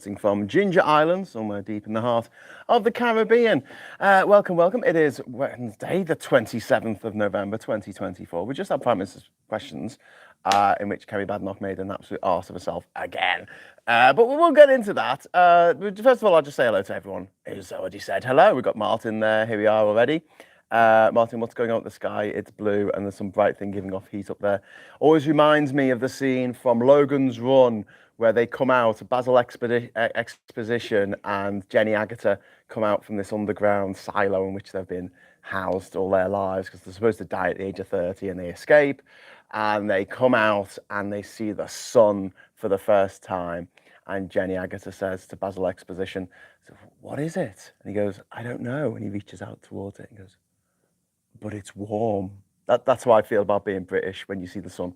broadcasting from Ginger Island, somewhere deep in the heart of the Caribbean. Welcome, welcome. It is Wednesday, the 27th of November, 2024. We just had Prime Minister's questions, in which Kerry Badenoch made an absolute arse of herself again. But we will get into that. First of all, I'll just say hello to everyone who's already said hello. We've got Martin there. Here we are already. Martin, what's going on with the sky? It's blue and there's some bright thing giving off heat up there. Always reminds me of the scene from Logan's Run where they come out, Basil Exposition and Jenny Agutter come out from this underground silo in which they've been housed all their lives because they're supposed to die at the age of 30 and they escape. And they come out and they see the sun for the first time. And Jenny Agutter says to Basil Exposition, "What is it?" And he goes, "I don't know." And he reaches out towards it and goes, "But it's warm." That's how I feel about being British when you see the sun.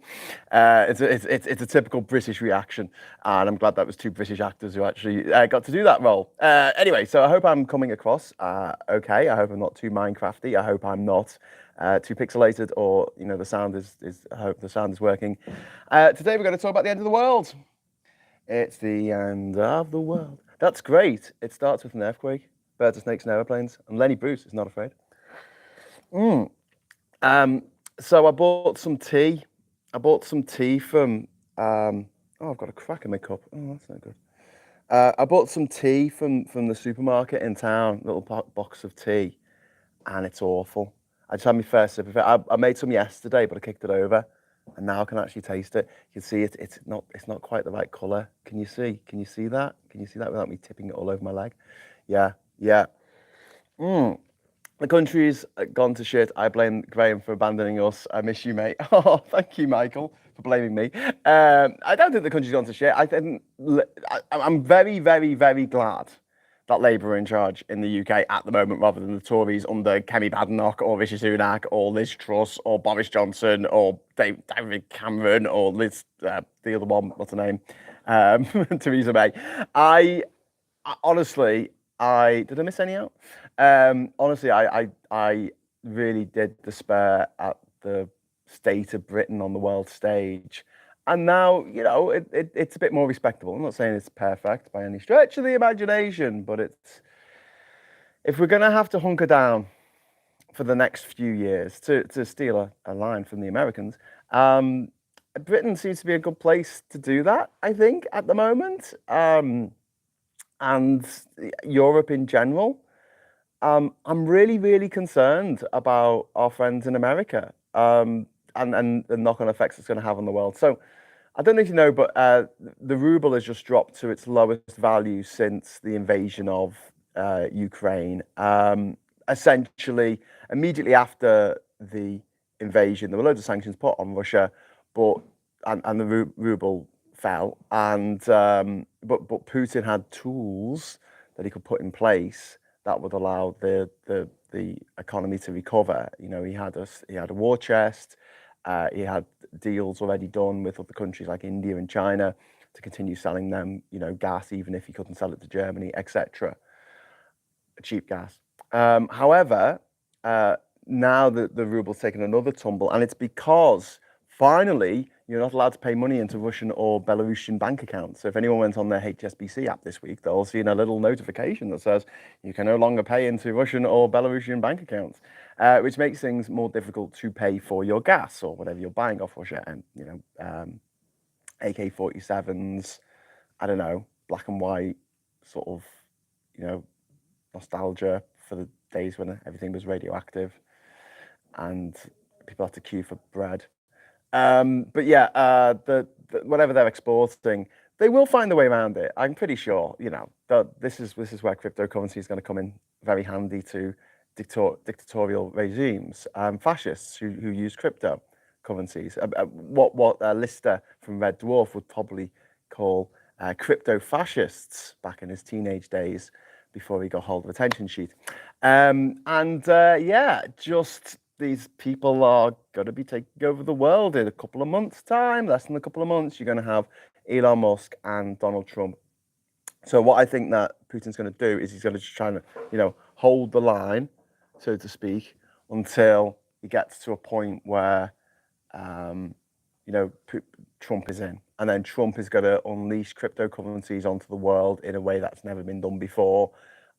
It's a typical British reaction, and I'm glad that was two British actors who actually got to do that role. Anyway, so I hope I'm coming across okay. I hope I'm not too Minecrafty. I hope I'm not too pixelated, or the sound is. I hope the sound is working. Today we're going to talk about the end of the world. It's the end of the world. That's great. It starts with an earthquake, birds and snakes and aeroplanes, and Lenny Bruce is not afraid. So I bought some tea. I bought some tea from. I've got a crack in my cup. Oh, that's not good. I bought some tea from the supermarket in town, little box of tea, and it's awful. I just had my first sip of it. I made some yesterday, but I kicked it over, and now I can actually taste it. You can see it. It's not quite the right colour. Can you see? Can you see that? Can you see that without me tipping it all over my leg? Yeah. The country's gone to shit. I blame Graham for abandoning us. I miss you, mate. Oh, thank you, Michael, for blaming me. I don't think the country's gone to shit. I'm very, very, very glad that Labour are in charge in the UK at the moment, rather than the Tories under Kemi Badenoch or Rishi Sunak or Liz Truss or Boris Johnson or David Cameron or Liz, the other one, what's her name? Theresa May. I honestly, did I miss any out? Honestly, I really did despair at the state of Britain on the world stage. And now, it's a bit more respectable. I'm not saying it's perfect by any stretch of the imagination, but if we're going to have to hunker down for the next few years, to steal a line from the Americans, Britain seems to be a good place to do that, I think, at the moment. And Europe in general. I'm really, really concerned about our friends in America and the knock-on effects it's going to have on the world. So I don't know if you know, but the ruble has just dropped to its lowest value since the invasion of Ukraine. Essentially, immediately after the invasion, there were loads of sanctions put on Russia, and the ruble fell, and but Putin had tools that he could put in place that would allow the economy to recover. He had a war chest. He had deals already done with other countries like India and China to continue selling them, gas, even if he couldn't sell it to Germany, etc. Cheap gas. However, now the ruble's taken another tumble, and it's because finally you're not allowed to pay money into Russian or Belarusian bank accounts. So if anyone went on their HSBC app this week, they'll see a little notification that says you can no longer pay into Russian or Belarusian bank accounts, which makes things more difficult to pay for your gas or whatever you're buying off Russia. And AK-47s, I don't know, black and white sort of, nostalgia for the days when everything was radioactive and people had to queue for bread. But yeah, whatever they're exporting, they will find a way around it. I'm pretty sure. This is where cryptocurrency is going to come in very handy to dictatorial regimes, fascists who use cryptocurrencies. What Lister from Red Dwarf would probably call crypto fascists back in his teenage days before he got hold of a attention sheet. Just. These people are going to be taking over the world in a couple of months' time, less than a couple of months. You're going to have Elon Musk and Donald Trump. So what I think that Putin's going to do is he's going to just try to, hold the line, so to speak, until he gets to a point where, Trump is in, and then Trump is going to unleash cryptocurrencies onto the world in a way that's never been done before,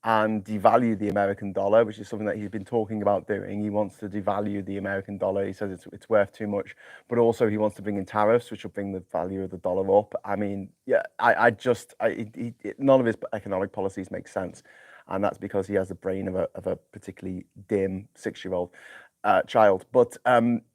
and devalue the American dollar, which is something that he's been talking about doing. He wants to devalue the American dollar. He says it's worth too much, but also he wants to bring in tariffs, which will bring the value of the dollar up. I mean, yeah, none of his economic policies make sense, and that's because he has the brain of a particularly dim 6-year-old child. But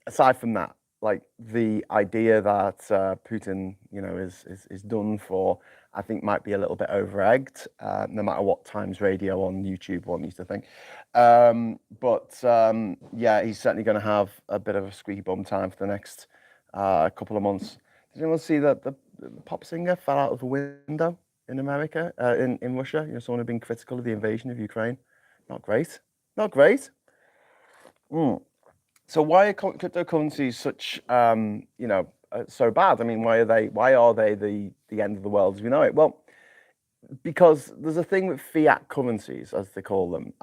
aside from that, like the idea that Putin, is done for, I think might be a little bit over-egged, no matter what Times Radio on YouTube one used to think. Yeah, he's certainly going to have a bit of a squeaky bum time for the next couple of months. Did anyone see that the pop singer fell out of a window in America, in Russia? Someone had been critical of the invasion of Ukraine. Not great. Not great. So why are cryptocurrencies such, so bad? I mean, why are they the end of the world as we know it? Well, because there's a thing with fiat currencies, as they call them.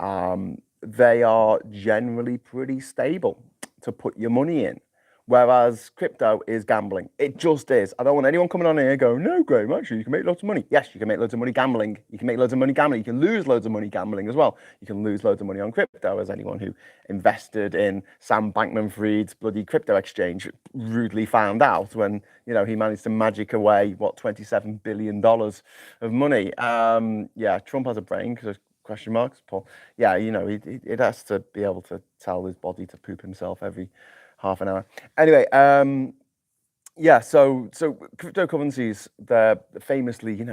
They are generally pretty stable to put your money in, whereas crypto is gambling. It just is. I don't want anyone coming on here going, no, Graham, actually, you can make lots of money. Yes, you can make loads of money gambling. You can make loads of money gambling. You can lose loads of money gambling as well. You can lose loads of money on crypto, as anyone who invested in Sam Bankman-Fried's bloody crypto exchange rudely found out when, he managed to magic away, $27 billion of money. Yeah, Trump has a brain, because question marks, Paul. Yeah, it has to be able to tell his body to poop himself every half an hour. Anyway, yeah, so cryptocurrencies, they're famously,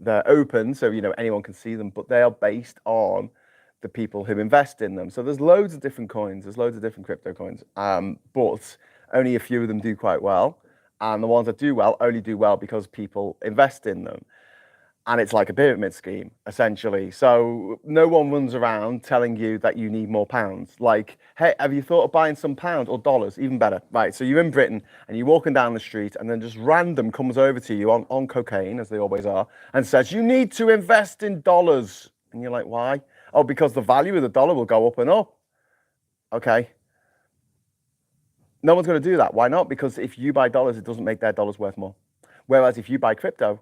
they're open, so anyone can see them, but they are based on the people who invest in them. So there's loads of different coins, there's loads of different crypto coins, but only a few of them do quite well, and the ones that do well only do well because people invest in them. And it's like a pyramid scheme, essentially. So no one runs around telling you that you need more pounds. Like, hey, have you thought of buying some pounds or dollars? Even better. Right, so you're in Britain and you're walking down the street and then just random comes over to you on cocaine, as they always are, and says, you need to invest in dollars. And you're like, why? Oh, because the value of the dollar will go up and up. Okay. No one's going to do that. Why not? Because if you buy dollars, it doesn't make their dollars worth more. Whereas if you buy crypto,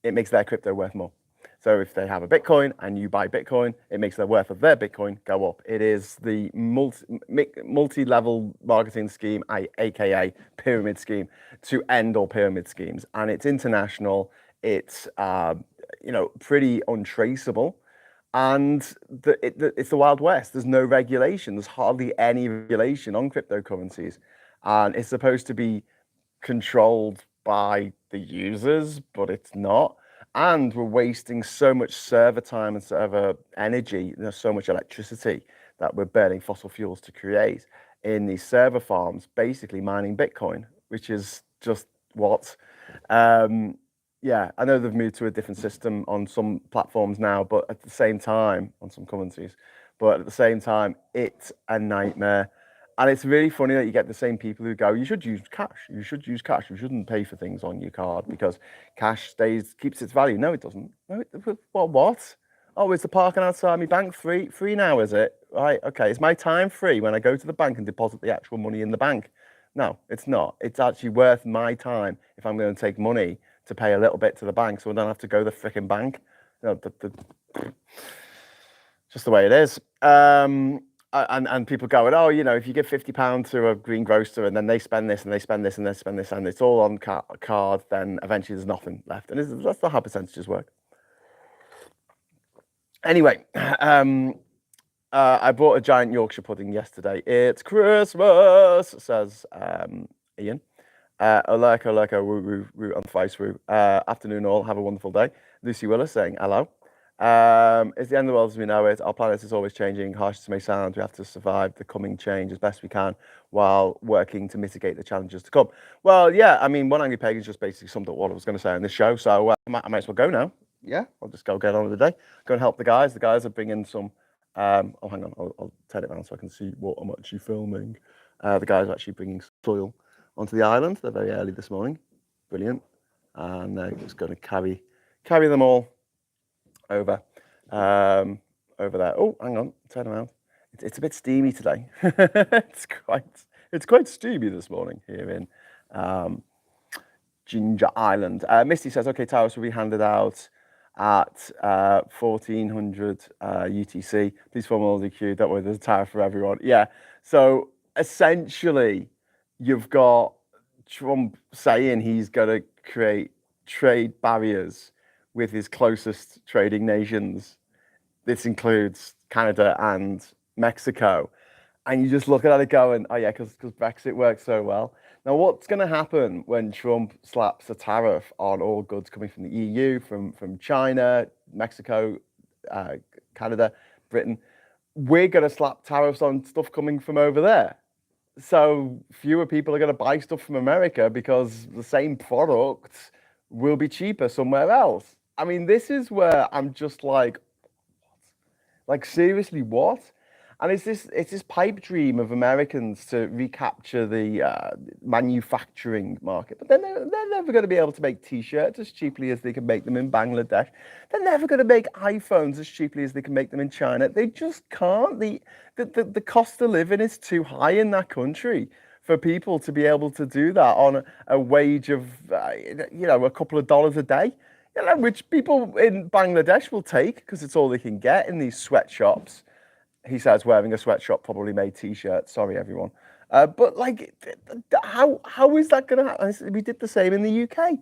it makes their crypto worth more. So if they have a Bitcoin and you buy Bitcoin, it makes the worth of their Bitcoin go up. It is the multi-level marketing scheme, aka pyramid scheme, to end all pyramid schemes. And it's international. It's pretty untraceable. And it's the Wild West. There's no regulation. There's hardly any regulation on cryptocurrencies. And it's supposed to be controlled by the users, but it's not. And we're wasting so much server time and server energy, so much electricity that we're burning fossil fuels to create in these server farms, basically mining Bitcoin, which is just what. Yeah, I know they've moved to a different system on some platforms now, but at the same time, on some currencies, but at the same time, it's a nightmare. And it's really funny that you get the same people who go, you should use cash. You should use cash. You shouldn't pay for things on your card because cash keeps its value. No, it doesn't. No, what? Oh, is the parking outside my bank free now, is it? Right, okay. Is my time free when I go to the bank and deposit the actual money in the bank? No, it's not. It's actually worth my time if I'm going to take money to pay a little bit to the bank so I don't have to go to the freaking bank. Just the way it is. And people going, oh, if you give £50 to a greengrocer and then they spend this and they spend this and they spend this and it's all on card, then eventually there's nothing left. And that's not how percentages work. Anyway, I bought a giant Yorkshire pudding yesterday. It's Christmas, says Ian. Oleka, woo, on Vice Woo. Afternoon all, have a wonderful day. Lucy Willis saying hello. It's the end of the world as we know it. Our planet is always changing. Harsh as it may sound, we have to survive the coming change as best we can while working to mitigate the challenges to come. Well, yeah, I mean, One Angry Pagan's just basically summed up what I was going to say on this show, so I might as well go now. Yeah, I'll just go get on with the day. Go and help the guys. The guys are bringing some... hang on, I'll turn it around so I can see what I'm actually filming. The guys are actually bringing soil onto the island. They're very early this morning. Brilliant. And they're just going to carry them all over there. Oh, hang on, turn around. It's a bit steamy today. it's It's quite steamy this morning here in um, Ginger Island. Misty says, okay, tariffs will be handed out at 1400 UTC. Please form all the queue. Don't worry, there's a tariff for everyone. Yeah. So essentially, you've got Trump saying he's going to create trade barriers with his closest trading nations. This includes Canada and Mexico. And you just look at it going, oh yeah, because Brexit works so well. Now, what's going to happen when Trump slaps a tariff on all goods coming from the EU, from China, Mexico, Canada, Britain? We're going to slap tariffs on stuff coming from over there. So fewer people are going to buy stuff from America because the same product will be cheaper somewhere else. I mean, this is where I'm just like seriously, what? And it's this pipe dream of Americans to recapture the manufacturing market, but then they're never going to be able to make T-shirts as cheaply as they can make them in Bangladesh. They're never going to make iPhones as cheaply as they can make them in China. They just can't. The cost of living is too high in that country for people to be able to do that on a wage of a couple of dollars a day. Which people in Bangladesh will take because it's all they can get in these sweatshops. He says wearing a sweatshop probably made T-shirts. Sorry, everyone. But like, how is that going to happen? We did the same in the UK.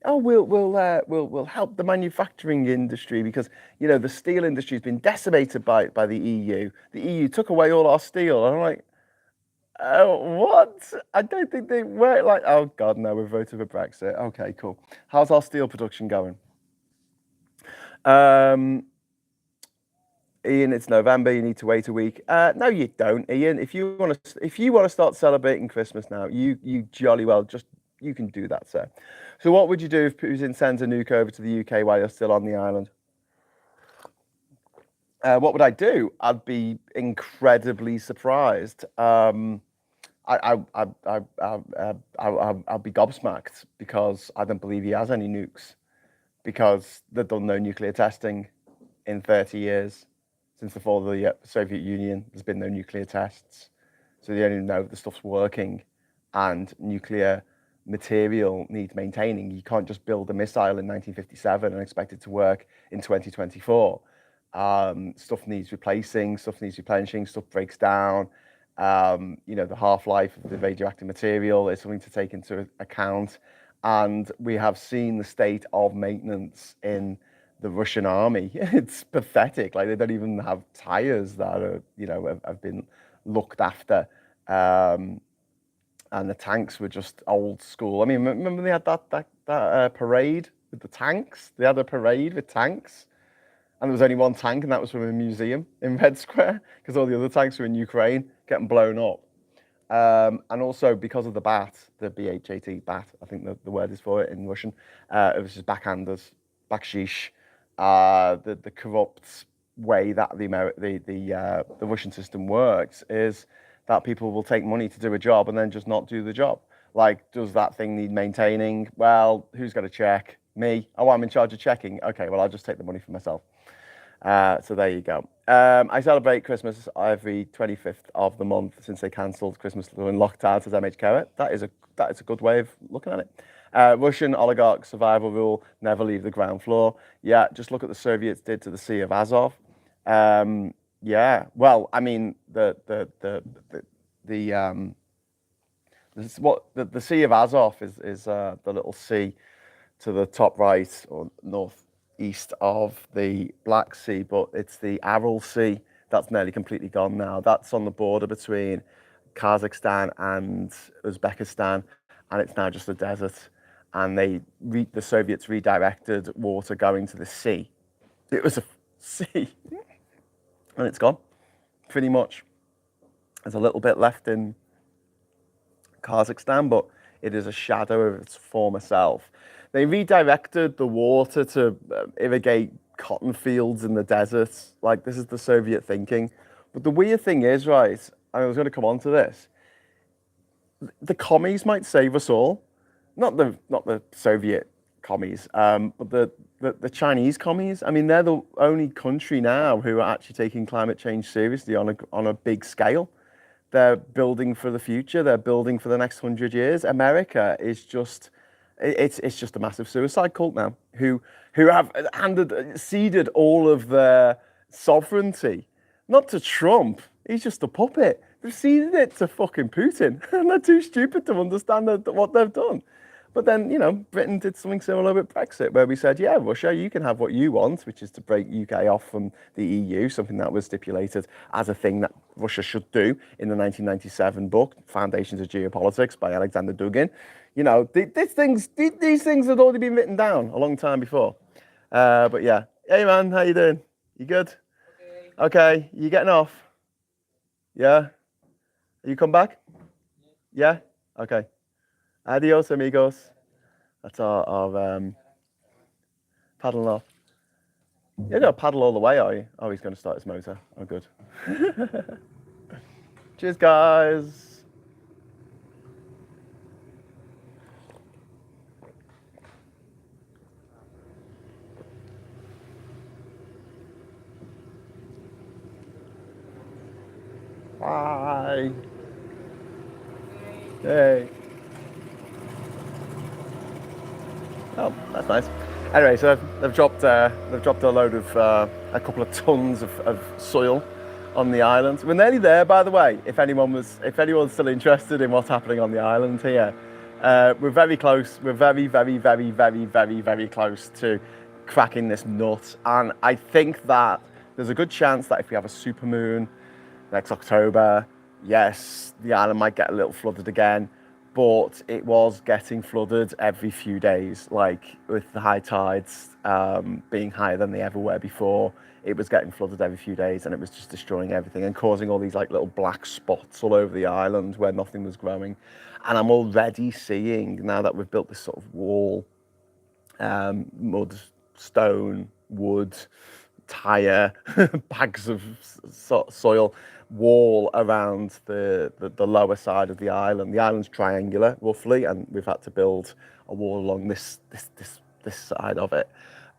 Oh, we'll help the manufacturing industry because the steel industry has been decimated by the EU. The EU took away all our steel, and I'm like, what? I don't think they were like. Oh God, no, we're voting for Brexit. Okay, cool. How's our steel production going? Ian, it's November. You need to wait a week. No, you don't, Ian. If you want to start celebrating Christmas now, you jolly well you can do that, sir. So, what would you do if Putin sends a nuke over to the UK while you're still on the island? What would I do? I'd be incredibly surprised. I'd be gobsmacked because I don't believe he has any nukes because they've done no nuclear testing in 30 years. Since the fall of the Soviet Union, there's been no nuclear tests. So they only know the stuff's working and nuclear material needs maintaining. You can't just build a missile in 1957 and expect it to work in 2024. Stuff needs replacing, stuff needs replenishing, stuff breaks down. The half-life of the radioactive material is something to take into account. And we have seen the state of maintenance in the Russian army. It's pathetic. Like they don't even have tires that are, have been looked after. And the tanks were just old school. I mean, remember they had that parade with the tanks? They had a parade with tanks. And there was only one tank, and that was from a museum in Red Square, because all the other tanks were in Ukraine, getting blown up. And also because of the bat, the BHAT bat, I think the word is for it in Russian, it was just backhanders, backsheesh, the corrupt way that the Russian system works is that people will take money to do a job and then just not do the job. Like, does that thing need maintaining? Well, who's going to check? Me. Oh, I'm in charge of checking. Okay, well, I'll just take the money for myself. So there you go. I celebrate Christmas every 25th of the month since they cancelled Christmas in lockdown, says MH Carrot. That is a good way of looking at it. Russian oligarch survival rule, never leave the ground floor. Yeah, just look at the Soviets did to the Sea of Azov. Yeah, well, I mean, the Sea of Azov is the little sea to the top right or northeast of the Black Sea, but it's the Aral Sea that's nearly completely gone now. That's on the border between Kazakhstan and Uzbekistan, and it's now just a desert. And the Soviets redirected water going to the sea. It was a sea, and it's gone, pretty much. There's a little bit left in Kazakhstan, but it is a shadow of its former self. They redirected the water to irrigate cotton fields in the deserts. Like, this is the Soviet thinking. But the weird thing is, right, I was going to come on to this, the commies might save us all. Not the Soviet commies, but the Chinese commies. I mean, they're the only country now who are actually taking climate change seriously on a big scale. they're building for the future. They're building for the next 100 years. America is just, it's just a massive suicide cult now, who have ceded all of their sovereignty, not to Trump. He's just a puppet. They've ceded it to fucking Putin, and they're too stupid to understand what they've done. But then, Britain did something similar with Brexit, where we said, yeah, Russia, you can have what you want, which is to break UK off from the EU, something that was stipulated as a thing that Russia should do in the 1997 book, Foundations of Geopolitics by Alexander Dugin. These things had already been written down a long time before. But yeah. Hey, man, how you doing? You good? Okay. You getting off? Yeah? You come back? Yeah? Okay. Adios, amigos. That's our paddle off. You're going to paddle all the way, are you? Oh, he's going to start his motor. Oh, good. Cheers, guys. Bye. Hey. Oh, that's nice. Anyway, so they've dropped a load of a couple of tons of soil on the island. We're nearly there, by the way. If anyone's still interested in what's happening on the island here, we're very close. We're very, very, very, very, very, very close to cracking this nut. And I think that there's a good chance that if we have a supermoon next October, yes, the island might get a little flooded again. But it was getting flooded every few days, like with the high tides being higher than they ever were before. It was getting flooded every few days, and it was just destroying everything and causing all these like little black spots all over the island where nothing was growing. And I'm already seeing, now that we've built this sort of wall, mud, stone, wood, tire, bags of soil, wall around the lower side of the island. The island's triangular, roughly, and we've had to build a wall along this side of it.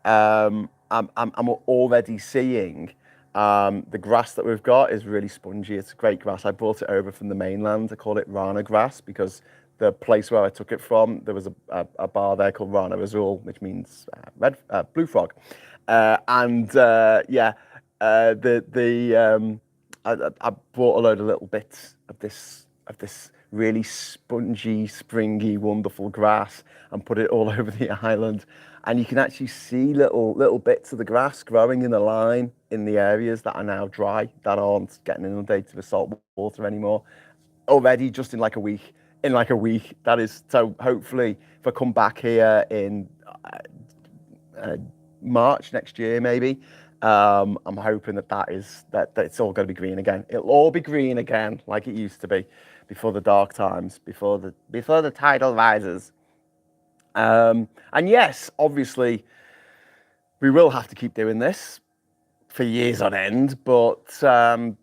I'm already seeing the grass that we've got is really spongy. It's great grass. I brought it over from the mainland. I call it Rana grass because the place where I took it from, there was a bar there called Rana Azul, which means blue frog. I brought a load of little bits of this really spongy, springy, wonderful grass and put it all over the island. And you can actually see little bits of the grass growing in a line in the areas that are now dry, that aren't getting inundated with salt water anymore. Already, just in like a week. That is, so hopefully if I come back here in March next year, maybe, I'm hoping that it's all going to be green again. It'll all be green again, like it used to be before the dark times, before the tidal rises. And yes, obviously, we will have to keep doing this for years on end. But the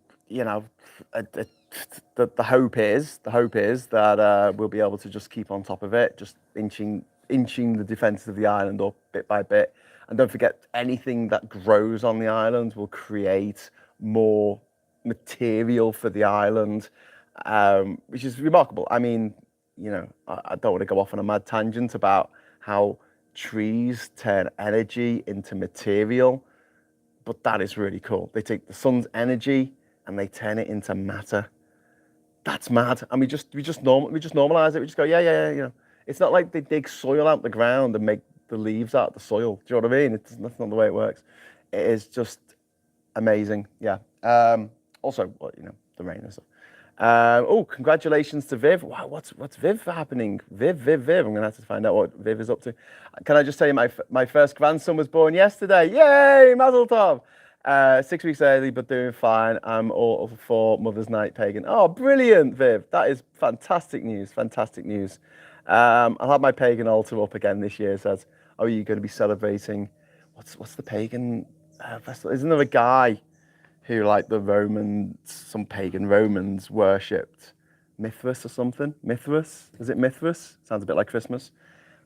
hope is that we'll be able to just keep on top of it, just inching the defences of the island up bit by bit. And don't forget, anything that grows on the island will create more material for the island, which is remarkable. I mean, I don't want to go off on a mad tangent about how trees turn energy into material, but that is really cool. They take the sun's energy and they turn it into matter. That's mad. And we just normalize it. We just go, yeah. It's not like they dig soil out the ground and make the leaves out of the soil. Do you know what I mean? That's not the way it works. It is just amazing. Yeah. Also, well, the rain and stuff. Oh, congratulations to Viv. Wow, what's Viv happening? Viv. I'm gonna have to find out what Viv is up to. Can I just tell you, my first grandson was born yesterday. Yay, Mazel Tov. 6 weeks early, but doing fine. I'm all for Mother's Night pagan. Oh, brilliant, Viv. That is fantastic news. Fantastic news. I'll have my pagan altar up again this year. Says, are you going to be celebrating? What's the pagan festival? Isn't there a guy who, like some pagan Romans worshipped Mithras or something? Mithras? Is it Mithras? Sounds a bit like Christmas.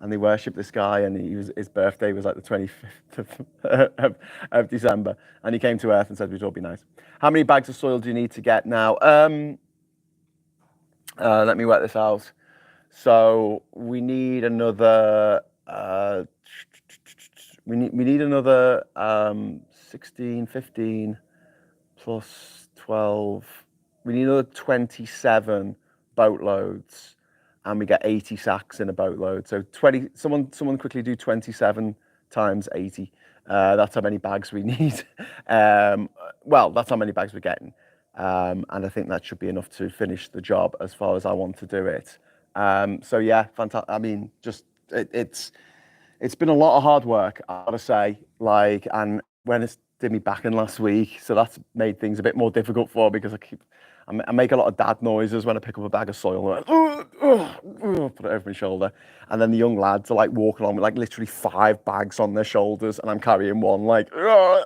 And they worshipped this guy, and his birthday was like the 25th of December. And he came to Earth and said, we'd all be nice. How many bags of soil do you need to get now? Let me work this out. So we need another. We need another 16, 15 plus 12. We need another 27 boatloads, and we get 80 sacks in a boatload. So 20. Someone quickly do 27 times 80. That's how many bags we need. Well, that's how many bags we're getting. And I think that should be enough to finish the job as far as I want to do it. So yeah, fantastic. I mean, just it's been a lot of hard work, I gotta say. Like, and when it's did me back in last week, so that's made things a bit more difficult for me because I make a lot of dad noises when I pick up a bag of soil. Like, put it over my shoulder, and then the young lads are like walking on with like literally 5 bags on their shoulders, and I'm carrying one. Like, I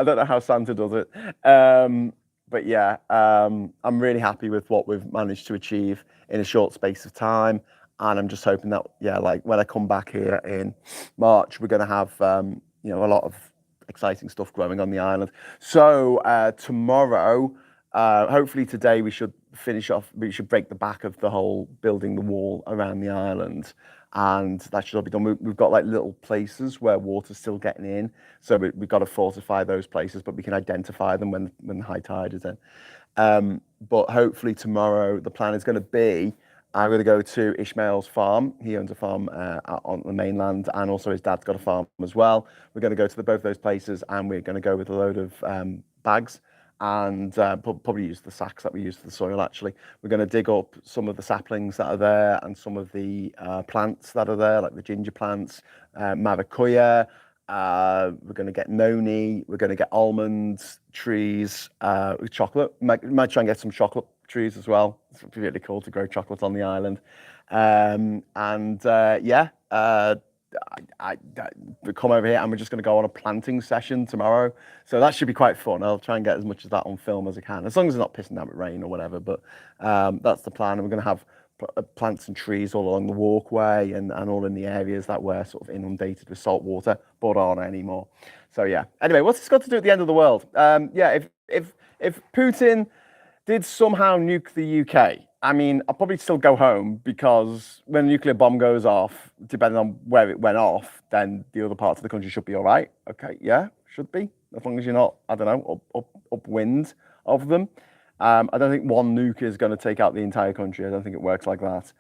don't know how Santa does it, but yeah, I'm really happy with what we've managed to achieve in a short space of time. And I'm just hoping that, yeah, like when I come back here in March, we're going to have, a lot of exciting stuff growing on the island. So tomorrow, hopefully today, we should finish off. We should break the back of the whole building the wall around the island, and that should all be done. We've got like little places where water's still getting in, so we've got to fortify those places, but we can identify them when the high tide is in. But hopefully tomorrow, the plan is going to be. I'm going to go to Ishmael's farm. He owns a farm on the mainland, and also his dad's got a farm as well. We're going to go to both those places, and we're going to go with a load of bags and probably use the sacks that we use for the soil, actually. We're going to dig up some of the saplings that are there and some of the plants that are there, like the ginger plants, maracuya. We're going to get noni. We're going to get almonds, trees, chocolate. Might try and get some chocolate trees as well. It's really cool to grow chocolate on the island. We come over here and we're just going to go on a planting session tomorrow. So that should be quite fun. I'll try and get as much of that on film as I can, as long as it's not pissing down with rain or whatever. But that's the plan. And we're going to have plants and trees all along the walkway and all in the areas that were sort of inundated with salt water, but aren't anymore. So yeah. Anyway, what's this got to do at the end of the world? If Putin did somehow nuke the UK, I mean, I'll probably still go home because when a nuclear bomb goes off, depending on where it went off, then the other parts of the country should be all right. Okay, yeah, should be. As long as you're not, I don't know, upwind of them. I don't think one nuke is going to take out the entire country. I don't think it works like that.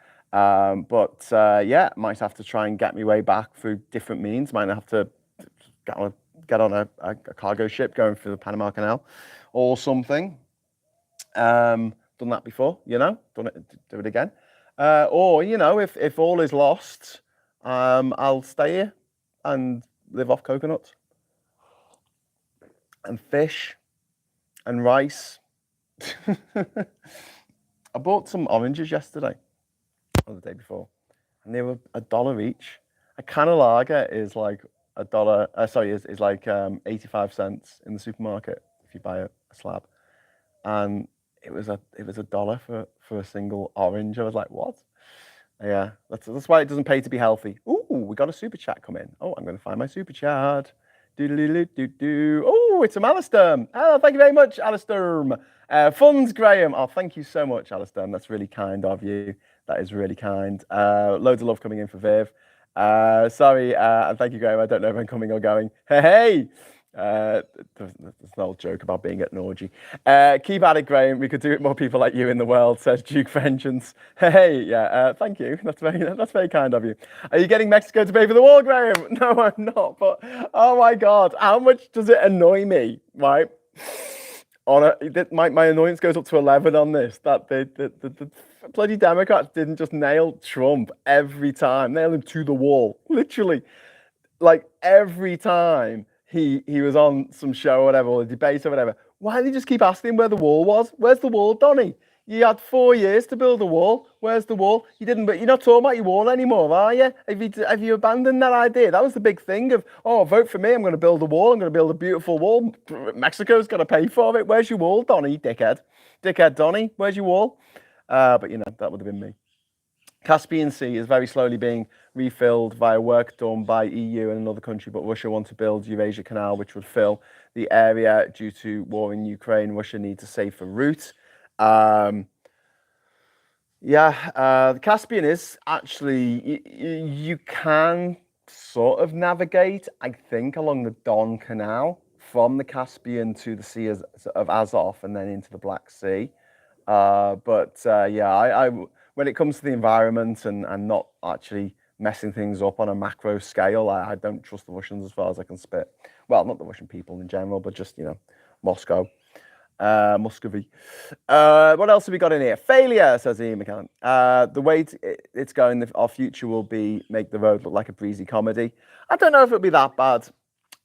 Might have to try and get my way back through different means. Might have to get on a cargo ship going through the Panama Canal or something. Done that before, do it again. Or, if all is lost, I'll stay here and live off coconuts and fish and rice. I bought some oranges yesterday or the day before, and they were $1 each. A can of lager is like $1. Is like 85 cents in the supermarket if you buy a slab, and it was $1 for a single orange. I was like, what? Yeah, that's why it doesn't pay to be healthy. Ooh, we got a super chat come in. Oh, I'm going to find my super chat. Oh, it's from Alistair. Oh, thank you very much, Alistair. Funds, Graham. Oh, thank you so much, Alistair. That's really kind of you. That is really kind. Loads of love coming in for Viv. Sorry, and thank you, Graham. I don't know if I'm coming or going. Hey. There's an old joke about being at an orgy. Keep at it, Graham. We could do it more people like you in the world, says Duke Vengeance. Hey, yeah, thank you. That's very kind of you. Are you getting Mexico to pay for the war, Graham? No, I'm not. But oh my God, how much does it annoy me, right? My annoyance goes up to 11 on this. That the bloody Democrats didn't just nail Trump every time, nail him to the wall, literally, like every time. He was on some show or whatever, or a debate or whatever. Why did they just keep asking where the wall was? Where's the wall, Donny? You had 4 years to build a wall. Where's the wall? You didn't, but you're not talking about your wall anymore, are you? Have you abandoned that idea? That was the big thing of, vote for me. I'm going to build a wall. I'm going to build a beautiful wall. Mexico's going to pay for it. Where's your wall, Donny, dickhead? Dickhead, Donny, where's your wall? But that would have been me. Caspian Sea is very slowly being refilled via work done by EU and another country, but Russia want to build Eurasia Canal, which would fill the area due to war in Ukraine. Russia needs a safer route. Um, the Caspian is actually, you can sort of navigate, I think, along the Don Canal from the Caspian to the Sea of Azov and then into the Black Sea. When it comes to the environment and not actually messing things up on a macro scale, I don't trust the Russians as far as I can spit. Well, not the Russian people in general, but just, Moscow. Muscovy. What else have we got in here? Failure, says Ian McCallum. The way it's going, our future will be make the road look like a breezy comedy. I don't know if it'll be that bad,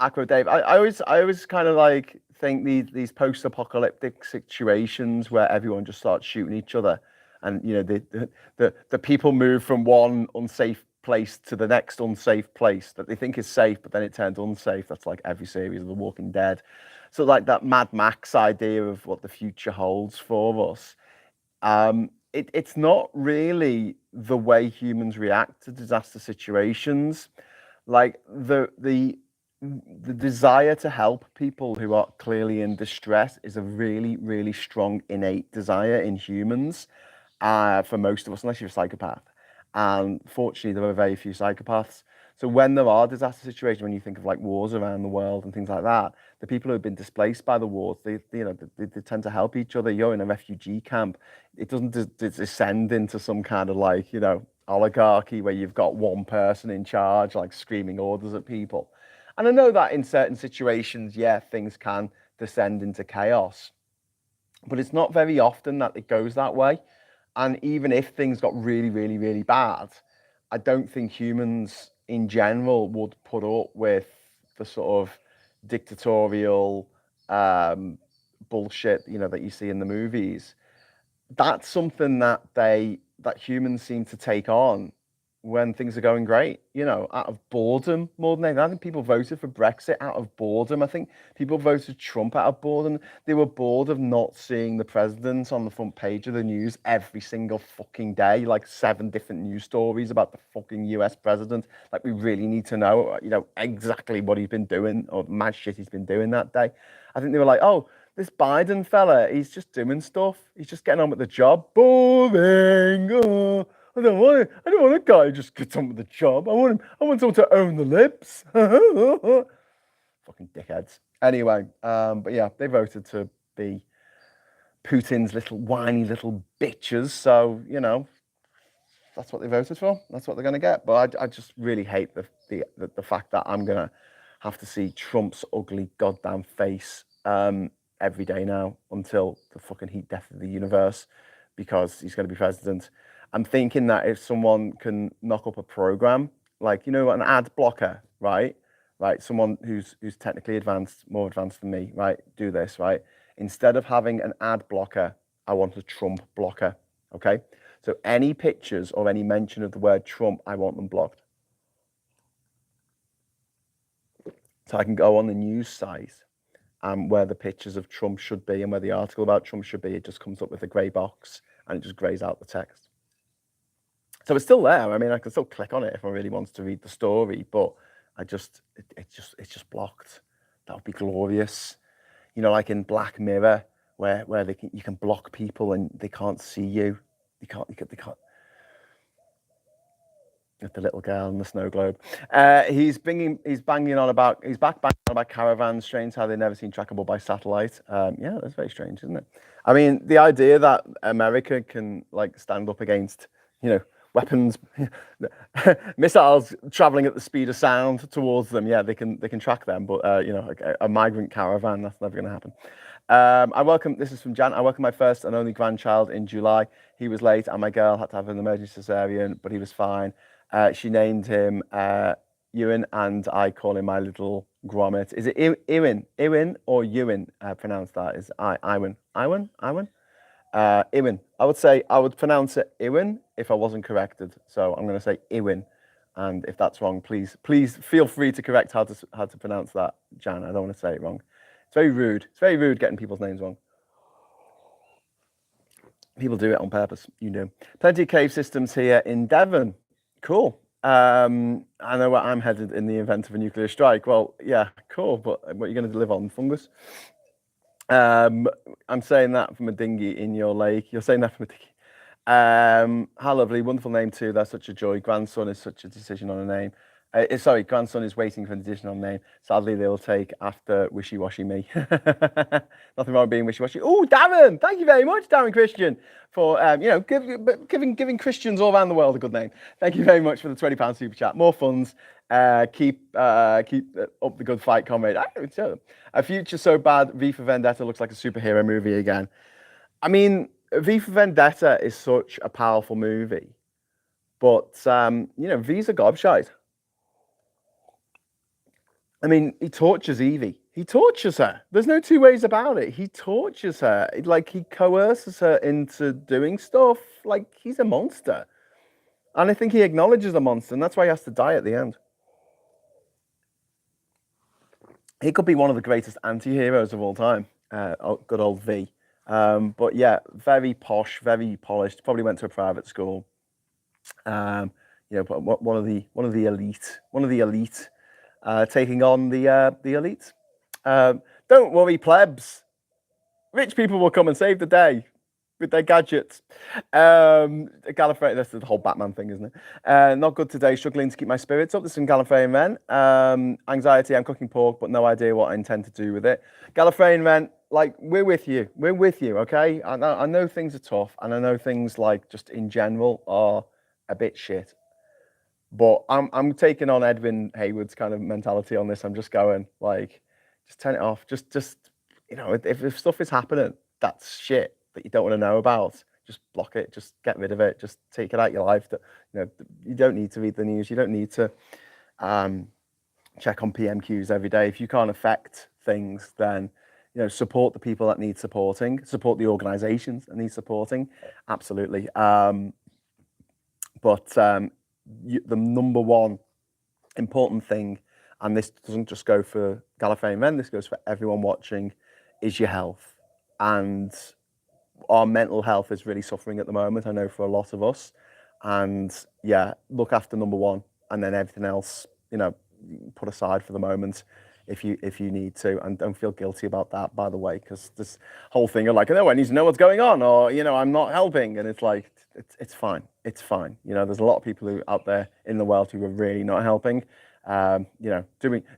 Acro Dave. I always kind of like think these post-apocalyptic situations where everyone just starts shooting each other, and the people move from one unsafe place to the next unsafe place that they think is safe, but then it turns unsafe. That's like every series of The Walking Dead. So like that Mad Max idea of what the future holds for us. It's not really the way humans react to disaster situations. Like the desire to help people who are clearly in distress is a really, really strong innate desire in humans, for most of us, unless you're a psychopath. And fortunately, there are very few psychopaths. So when there are disaster situations, when you think of like wars around the world and things like that, the people who have been displaced by the wars, they tend to help each other. You're in a refugee camp. It doesn't descend into some kind of like, oligarchy where you've got one person in charge, like screaming orders at people. And I know that in certain situations, yeah, things can descend into chaos, but it's not very often that it goes that way. And even if things got really, really, really bad, I don't think humans in general would put up with the sort of dictatorial bullshit, that you see in the movies. That's something that humans seem to take on when things are going great, out of boredom more than anything. I think people voted for Brexit out of boredom. I think people voted Trump out of boredom. They were bored of not seeing the president on the front page of the news every single fucking day, like 7 different news stories about the fucking US president. Like, we really need to know, exactly what he's been doing or mad shit he's been doing that day. I think they were like, oh, this Biden fella, he's just doing stuff. He's just getting on with the job. Boring. Oh. I don't want a guy who just gets on with the job. I want someone to own the lips. Fucking dickheads. Anyway, but yeah, they voted to be Putin's little whiny little bitches. So, that's what they voted for. That's what they're going to get. But I just really hate the fact that I'm going to have to see Trump's ugly goddamn face every day now until the fucking heat death of the universe, because he's going to be president. I'm thinking that if someone can knock up a program, like, an ad blocker, right? Someone who's technically more advanced than me, right? Do this, right? Instead of having an ad blocker, I want a Trump blocker, okay? So any pictures or any mention of the word Trump, I want them blocked. So I can go on the news site where the pictures of Trump should be and where the article about Trump should be. It just comes up with a grey box and it just greys out the text. So it's still there. I mean, I can still click on it if I really want to read the story, but it's just blocked. That would be glorious. Like in Black Mirror, where you can block people and they can't see you. They can't. The little girl in the snow globe. He's banging on about caravans. Strange how they've never seen trackable by satellite. Yeah, that's very strange, isn't it? I mean, the idea that America can like stand up against, weapons, missiles traveling at the speed of sound towards them. Yeah, they can track them, but a migrant caravan, that's never going to happen. This is from Jan. I welcome my first and only grandchild in July. He was late and my girl had to have an emergency cesarean, but he was fine. She named him Ewan, and I call him my little grommet. Is it Ewan or Ewan? Pronounce that is Iwan. Iwan. I would pronounce it Iwan if I wasn't corrected. So I'm going to say Iwan, and if that's wrong, please feel free to correct how to pronounce that, Jan. I don't want to say it wrong. It's very rude. It's very rude getting people's names wrong. People do it on purpose. You do. Plenty of cave systems here in Devon. Cool. I know where I'm headed in the event of a nuclear strike. Well, yeah, cool. But what are you going to live on? Fungus? I'm saying that from a dinghy in your lake. You're saying that from a dinghy. How lovely, wonderful name too. That's such a joy. Grandson is such a decision on a name. Sorry, grandson is waiting for a decision on a name. Sadly, they'll take after wishy-washy me. Nothing wrong with being wishy-washy. Oh, Darren, thank you very much, Darren Christian, for giving Christians all around the world a good name. Thank you very much for the £20 super chat. More funds. Keep up the good fight, comrade. A future so bad, V for Vendetta looks like a superhero movie again. I mean, V for Vendetta is such a powerful movie, but V's a gobshite. I mean, he tortures Evie. He tortures her. There's no two ways about it. He tortures her. Like, he coerces her into doing stuff. Like, he's a monster. And I think he acknowledges the monster, and that's why he has to die at the end. He could be one of the greatest anti-heroes of all time. Good old V. But yeah, very posh, very polished. Probably went to a private school. One of the elite, taking on the elite. Don't worry, plebs. Rich people will come and save the day with their gadgets. Gallifrey, that's the whole Batman thing, isn't it? Not good today, struggling to keep my spirits up. There's some Gallifreyan men. Anxiety, I'm cooking pork, but no idea what I intend to do with it. Gallifreyan men, like, we're with you, okay? I know things are tough, and I know things, like, just in general are a bit shit. But I'm taking on Edwin Hayward's kind of mentality on this. I'm just going, like, just turn it off. Just if stuff is happening, that's shit that you don't want to know about. Just block it. Just get rid of it. Just take it out of your life. You don't need to read the news. You don't need to check on PMQs every day. If you can't affect things, then support the people that need supporting. Support the organisations that need supporting. Absolutely. But the number one important thing, and this doesn't just go for Gallifreyan men, this goes for everyone watching, is your health. And our mental health is really suffering at the moment, I know, for a lot of us. And yeah, look after number one, and then everything else, put aside for the moment if you need to, and don't feel guilty about that, by the way, because this whole thing of like, I need to know what's going on, or I'm not helping, and it's like, it's fine. There's a lot of people who out there in the world who are really not helping.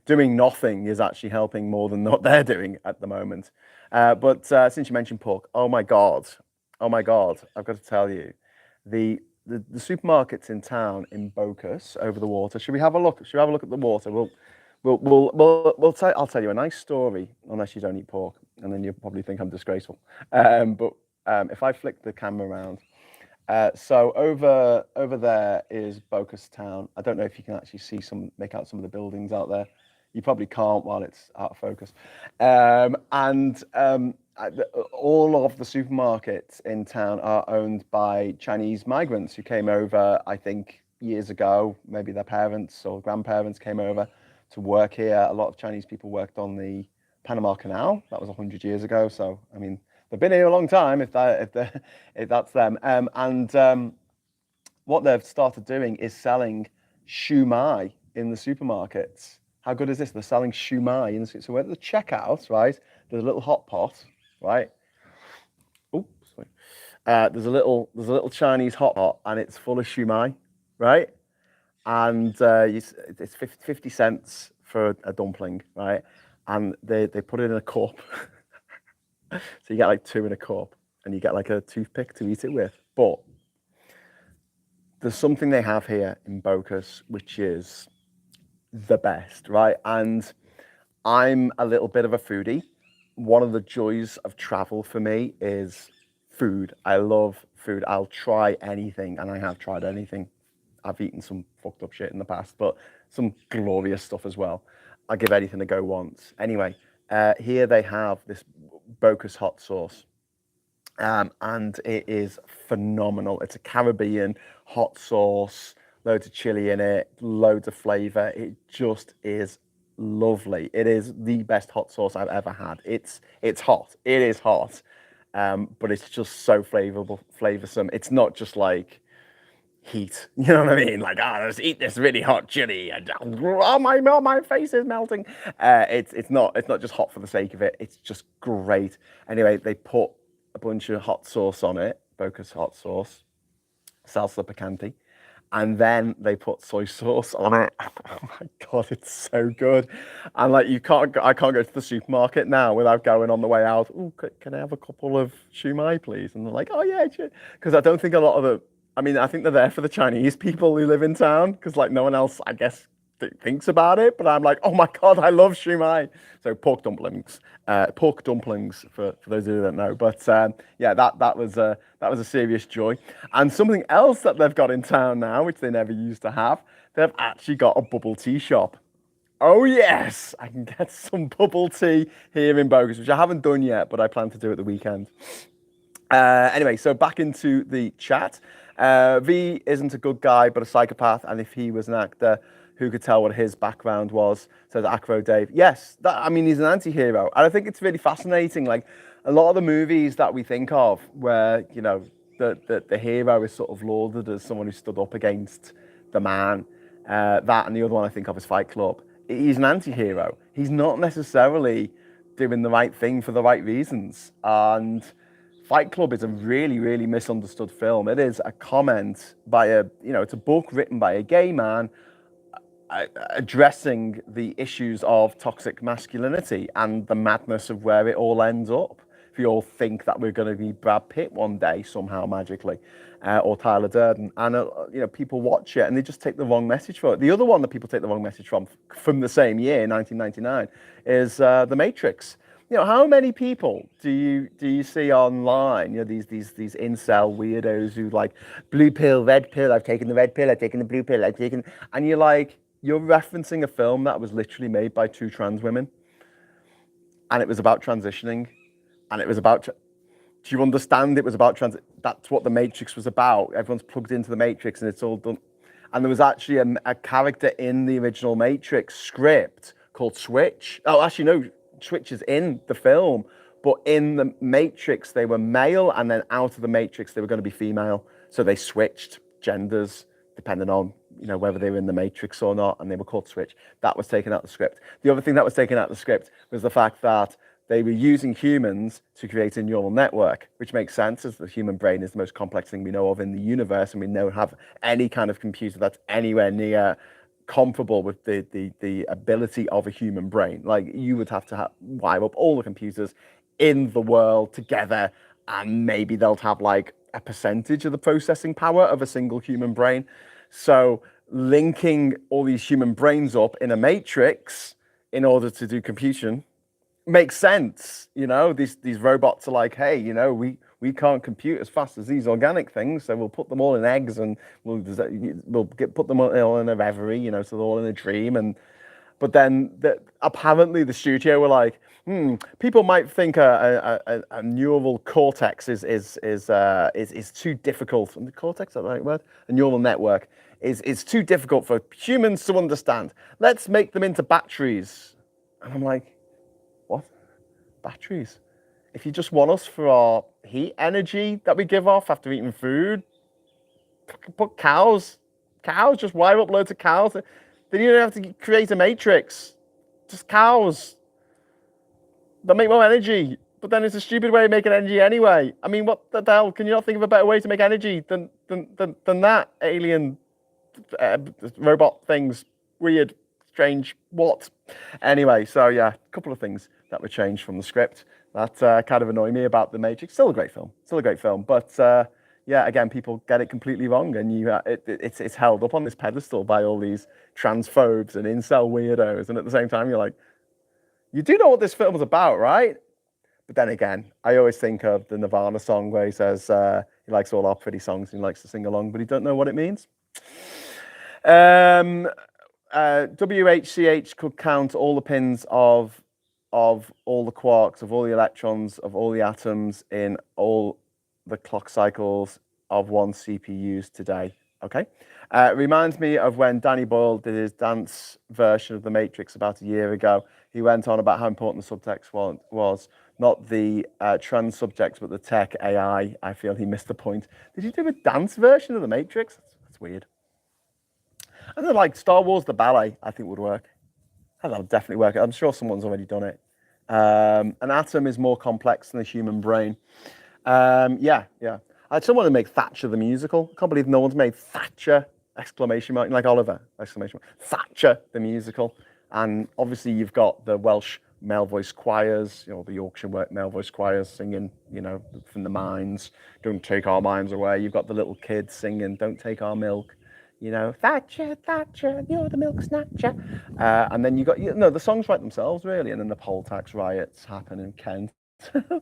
Doing nothing is actually helping more than what they're doing at the moment. But since you mentioned pork, oh my god, I've got to tell you, the supermarkets in town in Bocas over the water. Should we have a look? Should we have a look at the water? I'll tell you a nice story, unless you don't eat pork, and then you'll probably think I'm disgraceful. But if I flick the camera around, so over there is Bocas town. I don't know if you can actually make out some of the buildings out there. You probably can't while it's out of focus. All of the supermarkets in town are owned by Chinese migrants who came over, I think, years ago. Maybe their parents or grandparents came over to work here. A lot of Chinese people worked on the Panama Canal. That was 100 years ago. So, I mean, they've been here a long time if that's them. What they've started doing is selling shumai in the supermarkets. How good is this? They're selling shumai in the supermarkets. So at the checkout, right, there's a little hot pot, right? Oh, sorry. There's a little Chinese hot pot, and it's full of shumai, right? And it's 50 cents for a dumpling, right? And they put it in a cup. So you get like 2 in a cup, and you get like a toothpick to eat it with. But there's something they have here in Bocas, which is the best, right? And I'm a little bit of a foodie. One of the joys of travel for me is food. I love food. I'll try anything, and I have tried anything. I've eaten some fucked up shit in the past, but some glorious stuff as well. I'll give anything a go once. Anyway, here they have this Bocas hot sauce, and it is phenomenal. It's a Caribbean hot sauce, loads of chili in it, loads of flavour. It just is lovely. It is the best hot sauce I've ever had. It's hot. It is hot, but it's just so flavoursome. It's not just like heat. You know what I mean? Like, let's eat this really hot chili, and my face is melting. It's not just hot for the sake of it. It's just great. Anyway, they put a bunch of hot sauce on it, Boca's hot sauce, salsa picante, and then they put soy sauce on it. Oh my god, it's so good! And like I can't go to the supermarket now without going on the way out. Oh, can I have a couple of shumai, please? And they're like, oh yeah, because I don't think a lot of the. I mean, I think they're there for the Chinese people who live in town because like no one else, I guess, thinks about it. But I'm like, oh my god, I love shumai. So pork dumplings for those who don't know. But yeah, that was a serious joy. And something else that they've got in town now, which they never used to have, they've actually got a bubble tea shop. Oh yes, I can get some bubble tea here in Bogus, which I haven't done yet, but I plan to do at the weekend. Anyway, so back into the chat. V isn't a good guy, but a psychopath, and if he was an actor, who could tell what his background was? Says Acro Dave. Yes, I mean, he's an anti-hero. And I think it's really fascinating. Like, a lot of the movies that we think of where, you know, the hero is sort of lauded as someone who stood up against the man. That and the other one I think of is Fight Club. He's an anti-hero. He's not necessarily doing the right thing for the right reasons. And Fight Club is a really, really misunderstood film. It is a comment by it's a book written by a gay man addressing the issues of toxic masculinity and the madness of where it all ends up. If you all think that we're going to be Brad Pitt one day somehow magically, or Tyler Durden, and people watch it and they just take the wrong message for it. The other one that people take the wrong message from the same year, 1999, is The Matrix. How many people do you see online? These incel weirdos who like blue pill, red pill. I've taken the red pill. I've taken the blue pill. And you're like, you're referencing a film that was literally made by two trans women, and it was about transitioning, and it was about. Do you understand? It was about That's what The Matrix was about. Everyone's plugged into The Matrix, and it's all done. And there was actually a character in the original Matrix script called Switch. Oh, actually, no. Switch is in the film, but in the Matrix they were male, and then out of the Matrix they were going to be female. So they switched genders depending on whether they were in the Matrix or not, and they were called Switch. That was taken out of the script. The other thing that was taken out of the script was the fact that they were using humans to create a neural network, which makes sense as the human brain is the most complex thing we know of in the universe, and we don't have any kind of computer that's anywhere near comparable with the ability of a human brain. Like, you would have to wire up all the computers in the world together, and maybe they'll have like a percentage of the processing power of a single human brain. So linking all these human brains up in a matrix in order to do computation makes sense. These robots are like, hey, we can't compute as fast as these organic things, so we'll put them all in eggs, and we'll put them all in a reverie, so they're all in a dream. But then apparently the studio were like, people might think a neural cortex is too difficult. And the cortex, is that the right word? A neural network is too difficult for humans to understand. Let's make them into batteries. And I'm like, what? Batteries? If you just want us for our heat energy that we give off after eating food, put cows, just wire up loads of cows. Then you don't have to create a matrix. Just cows. They'll make more energy. But then it's a stupid way of making energy anyway. I mean, what the hell? Can you not think of a better way to make energy than that? Alien robot things. Weird, strange, what? Anyway, so yeah, a couple of things that were changed from the script that kind of annoy me about The Matrix. Still a great film. But yeah, again, people get it completely wrong, and it's held up on this pedestal by all these transphobes and incel weirdos. And at the same time, you're like, you do know what this film is about, right? But then again, I always think of the Nirvana song where he says he likes all our pretty songs and he likes to sing along, but he don't know what it means. WHCH could count all the pins of all the quarks, of all the electrons, of all the atoms in all the clock cycles of one CPUs today. Okay. It reminds me of when Danny Boyle did his dance version of The Matrix about a year ago. He went on about how important the subtext was not the trans subjects, but the tech AI. I feel he missed the point. Did you do a dance version of The Matrix? That's It's weird. And then like Star Wars, the ballet, I think would work. That would definitely work. I'm sure someone's already done it. An atom is more complex than the human brain. Yeah. I just want to make Thatcher the musical. I can't believe no one's made Thatcher exclamation mark, like Oliver exclamation mark. Thatcher the musical. And obviously you've got the Welsh male voice choirs, the Yorkshire male voice choirs singing, from the mines, don't take our minds away. You've got the little kids singing, don't take our milk. Thatcher, Thatcher, you're the milk snatcher. And then you got, the songs write themselves, really. And then the poll tax riots happen in Kent.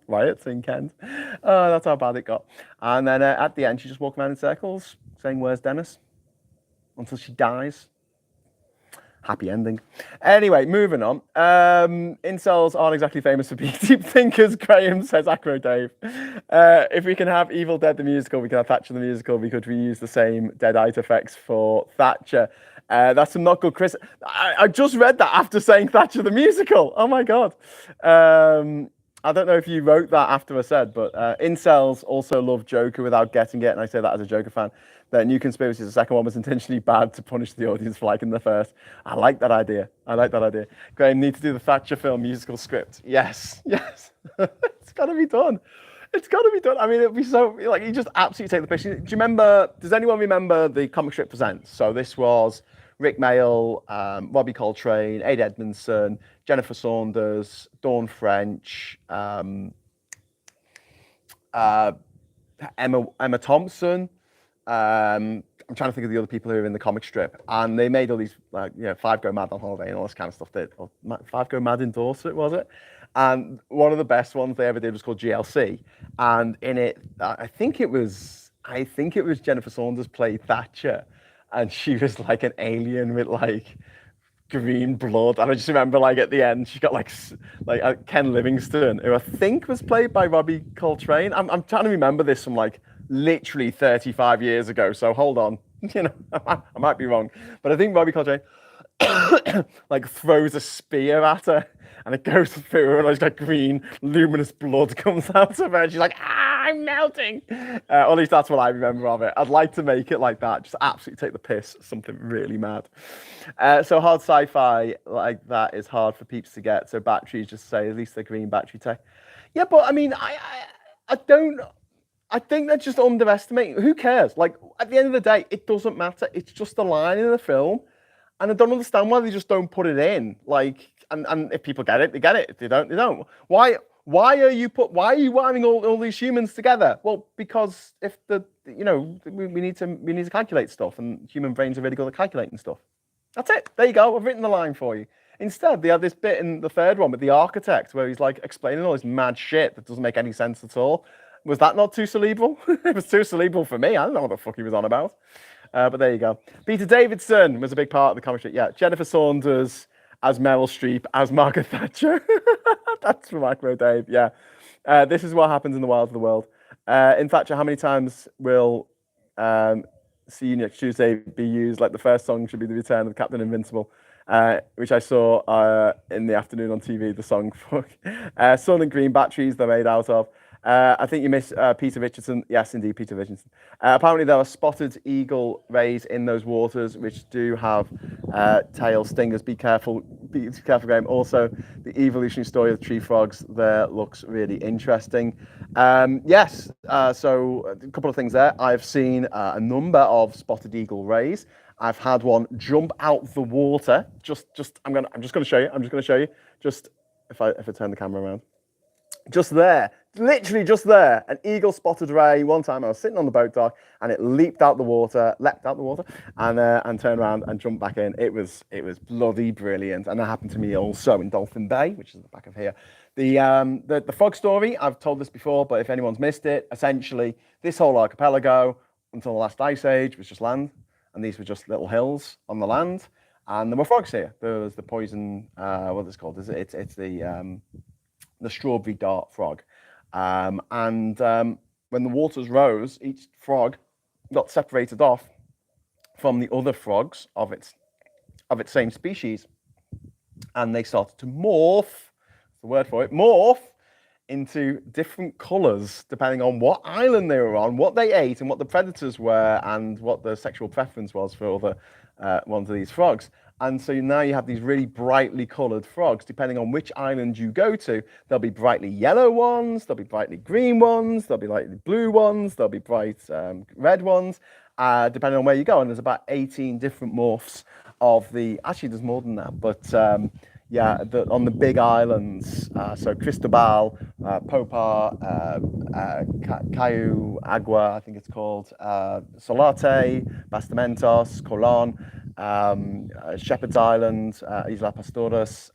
Riots in Kent. Oh, that's how bad it got. And then at the end, she just walked around in circles saying, "Where's Dennis?" until she dies. Happy ending. Anyway, moving on. Incels aren't exactly famous for being deep thinkers, Graham says, Acro Dave. If we can have Evil Dead the musical, we can have Thatcher the musical. We could reuse the same Deadite effects for Thatcher. That's some not good, Chris. I just read that after saying Thatcher the musical. Oh my God. I don't know if you wrote that after I said, but incels also love Joker without getting it, and I say that as a Joker fan. That New Conspiracy, the second one, was intentionally bad to punish the audience for liking the first. I like that idea. Graham, need to do the Thatcher film musical script. Yes. It's got to be done. I mean, it'd be so, like, you just absolutely take the piss. Do you remember, does anyone remember the Comic Strip Presents? So this was Rick Mayall, Robbie Coltrane, Ade Edmondson, Jennifer Saunders, Dawn French, Emma Thompson. I'm trying to think of the other people who are in the comic strip, and they made all these, Five Go Mad on Holiday and all this kind of stuff. Five Go Mad in Dorset, was it? And one of the best ones they ever did was called GLC, and in it, I think it was Jennifer Saunders played Thatcher, and she was like an alien with like green blood. And I just remember, like, at the end, she got like Ken Livingstone, who I think was played by Robbie Coltrane. I'm trying to remember this from like literally 35 years ago, so hold on. I might be wrong, but I think Robbie Coltrane like throws a spear at her, and it goes through her, and like green luminous blood comes out of her, and she's like, I'm melting. Or at least that's what I remember of it. I'd like to make it like that, just absolutely take the piss, something really mad. So hard sci-fi like that is hard for peeps to get, so batteries, just say, at least they're green battery tech. Yeah, but I mean, I think they're just underestimating. Who cares? Like, at the end of the day, it doesn't matter. It's just a line in the film. And I don't understand why they just don't put it in. Like, and if people get it, they get it. If they don't, they don't. Why are you wiring all these humans together? Well, because if we need to calculate stuff, and human brains are really good at calculating stuff. That's it. There you go. I've written the line for you. Instead, they had this bit in the third one with the architect where he's like explaining all this mad shit that doesn't make any sense at all. Was that not too cerebral? It was too cerebral for me. I don't know what the fuck he was on about. But there you go. Peter Davidson was a big part of the comic strip. Yeah, Jennifer Saunders as Meryl Streep, as Margaret Thatcher. That's from Acro Dave, yeah. This is what happens in the wilds of the world. In Thatcher, how many times will See You Next Tuesday be used? Like, the first song should be The Return of Captain Invincible, which I saw in the afternoon on TV, the song. Sun and green batteries they're made out of. I think you missed Peter Richardson. Yes, indeed, Peter Richardson. Apparently, there are spotted eagle rays in those waters, which do have tail stingers. Be careful, Graham. Also, the evolutionary story of the tree frogs there looks really interesting. Yes, so a couple of things there. I've seen a number of spotted eagle rays. I've had one jump out the water. I'm just going to show you. Just if I turn the camera around. Just there, literally just there, an eagle spotted ray. One time I was sitting on the boat dock and it leapt out the water, and turned around and jumped back in. It was bloody brilliant, and that happened to me also in Dolphin Bay, which is the back of here. The frog story, I've told this before, but if anyone's missed it, essentially this whole archipelago until the last ice age was just land, and these were just little hills on the land, and there were frogs here. There was the poison, what is it called? It's the strawberry dart frog. When the waters rose, each frog got separated off from the other frogs of its same species, and they started to morph. That's the word for it. Morph into different colours depending on what island they were on, what they ate, and what the predators were, and what the sexual preference was for other ones of these frogs. And so now you have these really brightly coloured frogs. Depending on which island you go to, there'll be brightly yellow ones, there'll be brightly green ones, there'll be lightly blue ones, there'll be bright red ones, depending on where you go. And there's about 18 different morphs of the. Actually, there's more than that, but yeah, on the big islands. So Cristobal, Popar, Cayo Agua, I think it's called, Solarte, Bastamentos, Colon. Shepherd's Island, Isla Pastoras,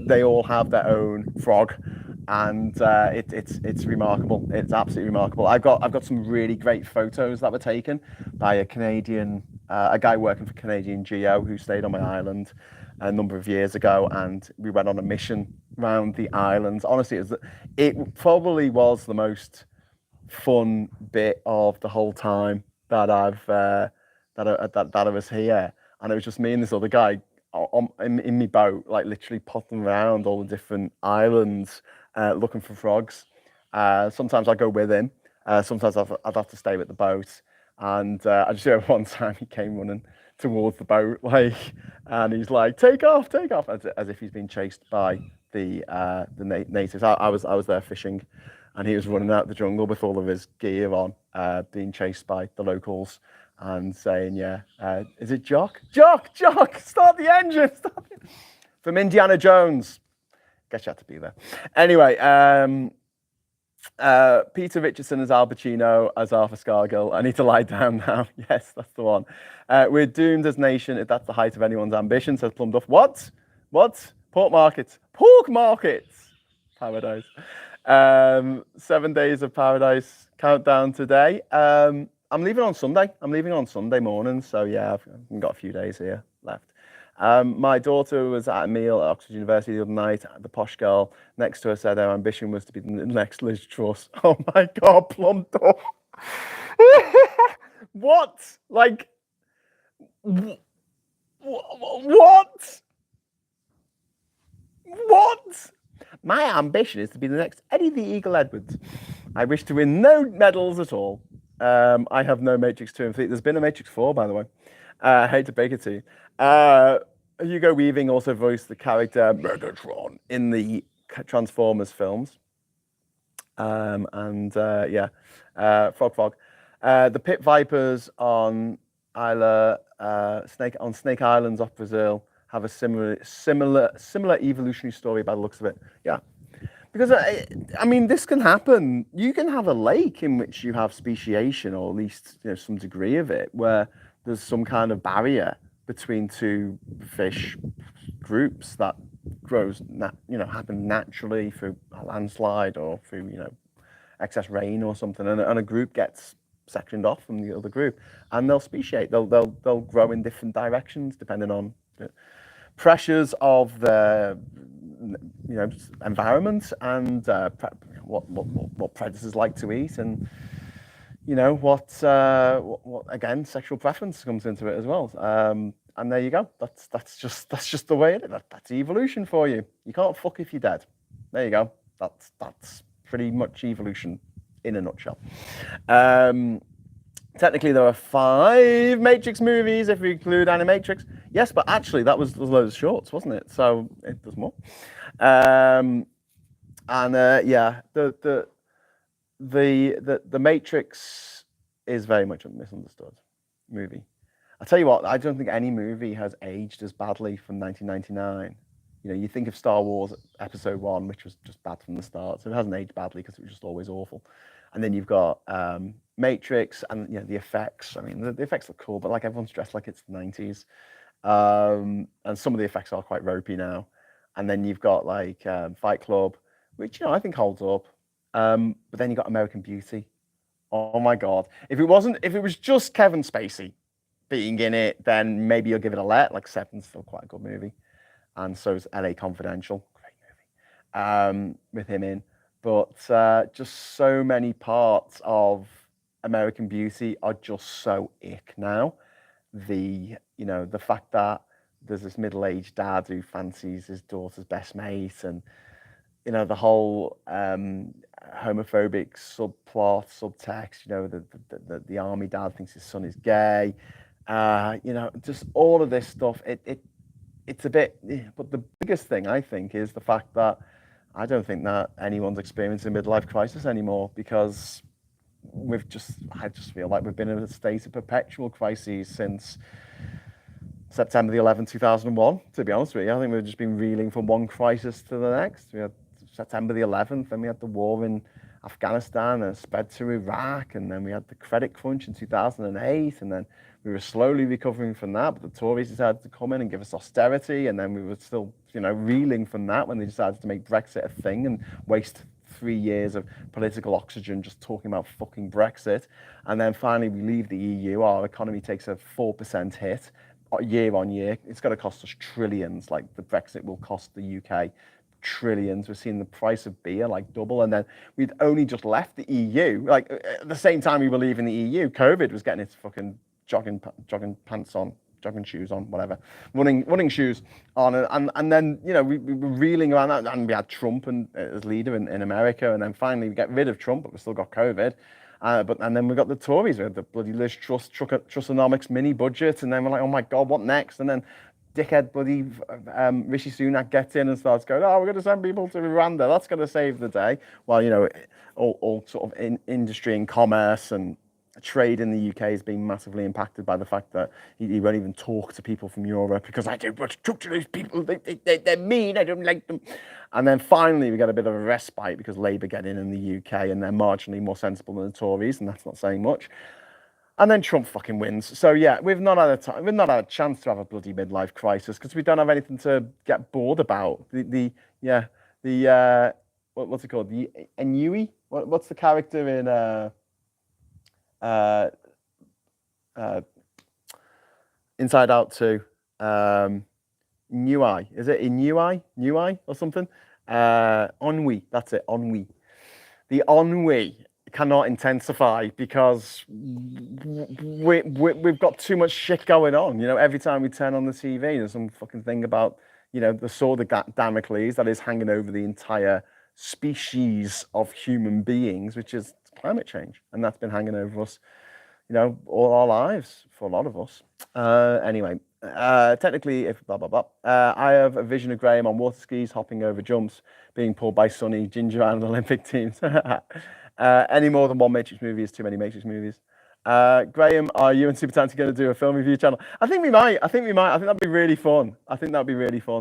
they all have their own frog, and it's remarkable. It's absolutely remarkable. I've got some really great photos that were taken by a Canadian, a guy working for Canadian Geo who stayed on my island a number of years ago, and we went on a mission around the islands. Honestly, it probably was the most fun bit of the whole time that I was here, and it was just me and this other guy in my boat, like literally potting around all the different islands, looking for frogs. Sometimes I go with him. Sometimes I'd have to stay with the boat, and I just remember one time he came running towards the boat, like, and he's like, "Take off, as if he's been chased by the natives. I was there fishing, and he was running out the jungle with all of his gear on, being chased by the locals, and saying, "Yeah, is it Jock? Jock, start the engine!" From Indiana Jones. Guess you had to be there. Anyway, Peter Richardson as Al Pacino, as Arthur Scargill. I need to lie down now. Yes, that's the one. We're doomed as nation if that's the height of anyone's ambition, says Plum Duff. What? Pork markets. Paradise. 7 days of paradise countdown today. I'm leaving on Sunday. I'm leaving on Sunday morning. So yeah, I've got a few days here left. My daughter was at a meal at Oxford University the other night. The posh girl next to her said her ambition was to be the next Liz Truss. Oh my God, Plum Duff. What? Like, what? What? My ambition is to be the next Eddie the Eagle Edwards. I wish to win no medals at all. I have no Matrix 2 and 3. There's been a Matrix 4, by the way. I hate to break it to you. Hugo Weaving also voiced the character Megatron in the Transformers films. Yeah, Frog. The pit vipers on Snake Islands off Brazil have a similar evolutionary story by the looks of it. Yeah, because I mean, this can happen. You can have a lake in which you have speciation, or at least some degree of it, where there's some kind of barrier between two fish groups that grows, happen naturally through a landslide or through excess rain or something, and a group gets sectioned off from the other group, and they'll speciate. They'll grow in different directions depending on the pressures of the environment, and what predators like to eat, and what again, sexual preference comes into it as well. And there you go. That's just the way it is. That's evolution for you. You can't fuck if you're dead. There you go. That's pretty much evolution in a nutshell. Technically, there are 5 Matrix movies if we include Animatrix. Yes, but actually, that was loads of shorts, wasn't it? So there's more. Yeah, the Matrix is very much a misunderstood movie. I'll tell you what, I don't think any movie has aged as badly from 1999. You think of Star Wars Episode 1, which was just bad from the start, so it hasn't aged badly because it was just always awful. And then you've got Matrix, and the effects. I mean, the effects look cool, but like everyone's dressed like it's the 90s, and some of the effects are quite ropey now. And then you've got like Fight Club, which I think holds up. But then you got American Beauty. Oh my God! If it was just Kevin Spacey being in it, then maybe you'll give it a let. Like Seven's still quite a good movie, and so is LA Confidential, great movie, with him in. But just so many parts of American Beauty are just so ick now. The fact that there's this middle-aged dad who fancies his daughter's best mate, and the whole homophobic subtext, the army dad thinks his son is gay, just all of this stuff. It's a bit, but the biggest thing I think is the fact that I don't think that anyone's experiencing a midlife crisis anymore, because I just feel like we've been in a state of perpetual crises since September the 11th, 2001, to be honest with you. I think we've just been reeling from one crisis to the next. We had September the 11th, then we had the war in Afghanistan, and it spread to Iraq, and then we had the credit crunch in 2008, and then we were slowly recovering from that, but the Tories decided to come in and give us austerity, and then we were still, reeling from that when they decided to make Brexit a thing and waste 3 years of political oxygen just talking about fucking Brexit. And then finally we leave the EU, our economy takes a 4% hit year on year. It's going to cost us trillions, like the Brexit will cost the UK trillions. We're seeing the price of beer like double, and then we'd only just left the EU. Like at the same time we were leaving the EU, COVID was getting its fucking jogging pants on, jogging shoes on, whatever, running shoes on, and then we were reeling around that, and we had Trump as leader in America, and then finally we get rid of Trump, but we still got COVID. And then we got the Tories with the bloody Liz Truss Trussonomics mini budget, and then we're like, oh my God, what next? And then dickhead bloody Rishi Sunak gets in and starts going, oh, we're going to send people to Rwanda. That's going to save the day. Well, all sort of industry and commerce and trade in the UK is being massively impacted by the fact that he won't even talk to people from Europe because I don't want to talk to those people. They're mean. I don't like them. And then finally we get a bit of a respite because Labour get in the UK and they're marginally more sensible than the Tories, and that's not saying much. And then Trump fucking wins. So yeah, we've not had a chance to have a bloody midlife crisis because we don't have anything to get bored about. What's it called? The Ennui? What's the character in Inside Out 2? Ennui. Is it Ennui or something? Ennui. That's it. Ennui. The ennui cannot intensify because we've got too much shit going on. Every time we turn on the TV, there's some fucking thing about, the sword of Damocles that is hanging over the entire species of human beings, which is climate change. And that's been hanging over us, all our lives for a lot of us. Anyway, technically, if blah, blah, blah, I have a vision of Graham on water skis, hopping over jumps, being pulled by Sonny, Ginger and Olympic teams. Any more than one Matrix movie is too many Matrix movies. Graham, are you and Super Tanti going to do a film review channel? I think we might. I think that'd be really fun.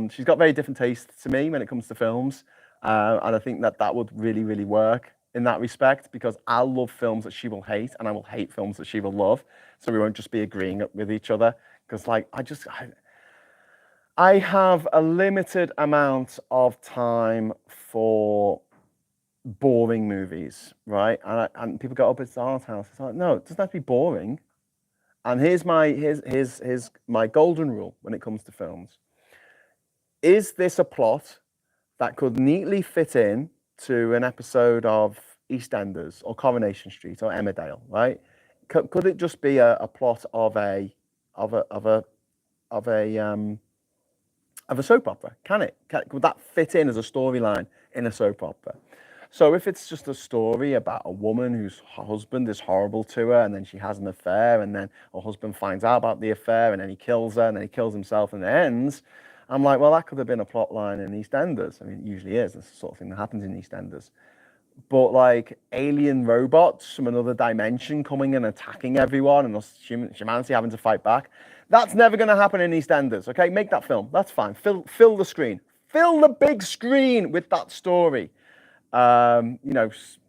She's got very different tastes to me when it comes to films. And I think that would really, really work in that respect, because I'll love films that she will hate and I will hate films that she will love. So we won't just be agreeing with each other. Because I have a limited amount of time for boring movies, right? And people go, oh, but it's art house. It's like, no, it doesn't have to be boring. And here's my golden rule when it comes to films. Is this a plot that could neatly fit in to an episode of EastEnders or Coronation Street or Emmerdale, right? Could it just be a plot of a soap opera? Could that fit in as a storyline in a soap opera? So if it's just a story about a woman whose husband is horrible to her, and then she has an affair, and then her husband finds out about the affair, and then he kills her, and then he kills himself, and it ends, I'm like, well, that could have been a plot line in EastEnders. I mean, it usually is. That's the sort of thing that happens in EastEnders. But like alien robots from another dimension coming and attacking everyone, and us humanity having to fight back, that's never going to happen in EastEnders. Okay, make that film. That's fine. Fill the screen. Fill the big screen with that story.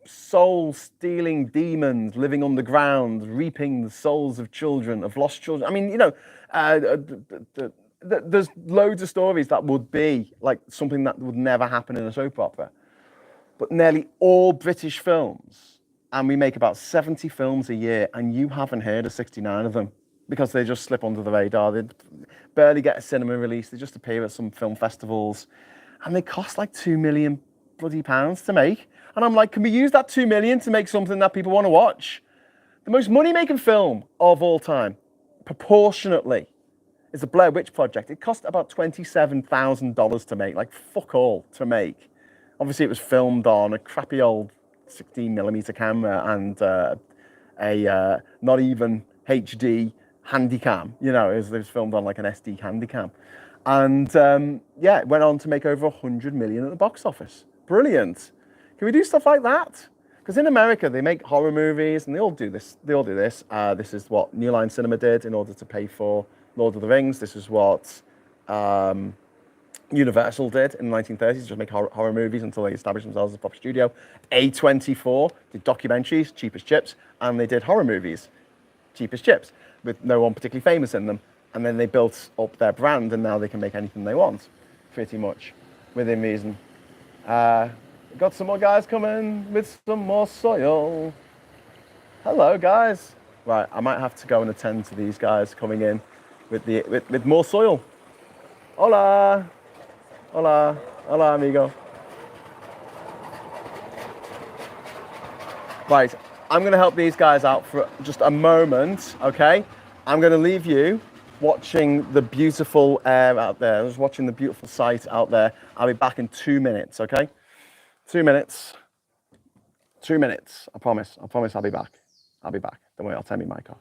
Soul-stealing demons living underground, reaping the souls of children, of lost children. I mean, there's loads of stories that would be like something that would never happen in a soap opera. But nearly all British films, and we make about 70 films a year, and you haven't heard of 69 of them because they just slip under the radar. They barely get a cinema release. They just appear at some film festivals, and they cost like £2 million bloody pounds to make. And I'm like, can we use that 2 million to make something that people want to watch? The most money-making film of all time, proportionately, is the Blair Witch Project. It cost about $27,000 to make, like fuck all to make. Obviously, it was filmed on a crappy old 16mm camera and not even HD handycam. It was filmed on like an SD handycam. And yeah, it went on to make over 100 million at the box office. Brilliant. Can we do stuff like that? Because in America, they make horror movies and they all do this. This is what New Line Cinema did in order to pay for Lord of the Rings. This is what Universal did in the 1930s, just make horror movies until they established themselves as a proper studio. A24 did documentaries, cheap as chips, and they did horror movies, cheap as chips, with no one particularly famous in them. And then they built up their brand, and now they can make anything they want, pretty much, within reason. Got some more guys coming with some more soil. Hello, guys. Right, I might have to go and attend to these guys coming in with more soil. Hola. Hola. Hola, amigo. Right, I'm going to help these guys out for just a moment, okay? I'm going to leave you watching the beautiful air out there, just watching the beautiful sight out there. I'll be back in 2 minutes, okay? 2 minutes. 2 minutes, I promise. I promise I'll be back. I'll be back. Don't worry, I'll turn my mic off.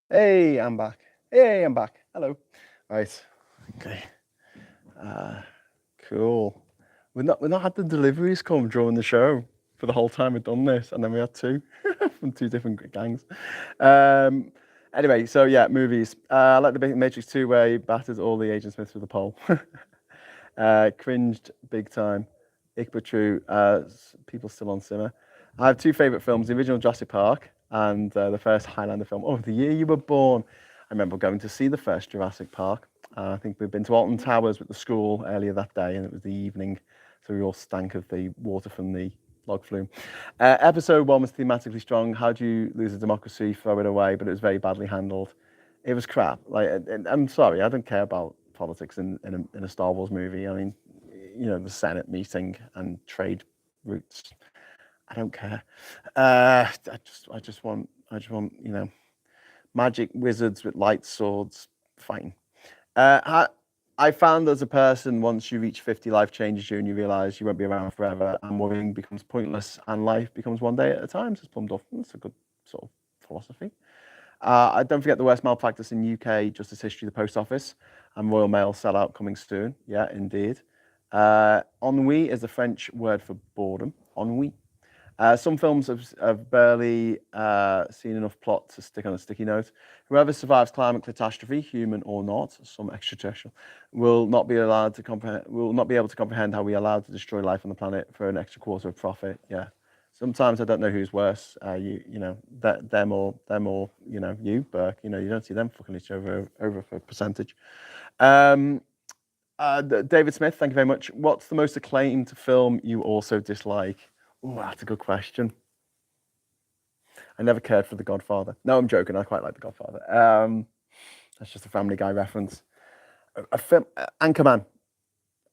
Hey, I'm back. Hey, I'm back. Hello. Right. Okay. Cool. We've not had the deliveries come during the show for the whole time we've done this, and then we had two from two different gangs. Anyway, so yeah, movies. I like the Matrix 2 where he battered all the Agent Smiths with a pole. Cringed big time. Ick but true. People still on simmer. I have two favourite films: the original Jurassic Park and the first Highlander film. Oh, the year you were born. I remember going to see the first Jurassic Park. I think we'd been to Alton Towers with the school earlier that day, and it was the evening, so we all stank of the water from the log flume. Episode 1 was thematically strong. How do you lose a democracy? Throw it away, but it was very badly handled. It was crap. Like, I'm sorry, I don't care about politics in a Star Wars movie. I mean, the Senate meeting and trade routes. I don't care. I just want, magic wizards with light swords fighting. I found as a person, once you reach 50, life changes you and you realize you won't be around forever, and worrying becomes pointless and life becomes one day at a time, says Plum Duff. That's a good sort of philosophy. I don't forget the worst malpractice in UK justice history, the post office, and Royal Mail sellout coming soon. Yeah, indeed. Ennui is the French word for boredom. Ennui. Some films have barely seen enough plot to stick on a sticky note. Whoever survives climate catastrophe, human or not, some extraterrestrial, will not be able to comprehend how we are allowed to destroy life on the planet for an extra quarter of profit. Yeah. Sometimes I don't know who's worse. Them or you, Burke. You don't see them fucking each other over for a percentage. David Smith, thank you very much. What's the most acclaimed film you also dislike? Oh, that's a good question. I never cared for The Godfather. No, I'm joking. I quite like The Godfather. That's just a Family Guy reference. A film, Anchorman.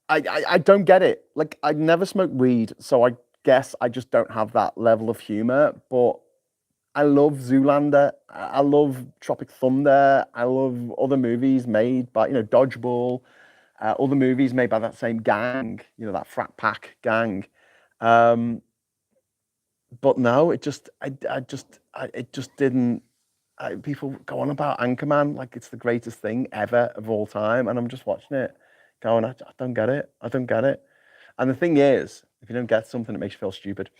I don't get it. Like, I never smoked weed, so I guess I just don't have that level of humor. But I love Zoolander. I love Tropic Thunder. I love other movies made by, Dodgeball. Other movies made by that same gang, that frat pack gang. But no, it just didn't. People go on about Anchorman like it's the greatest thing ever of all time, and I'm just watching it, going, I don't get it. I don't get it. And the thing is, if you don't get something, it makes you feel stupid.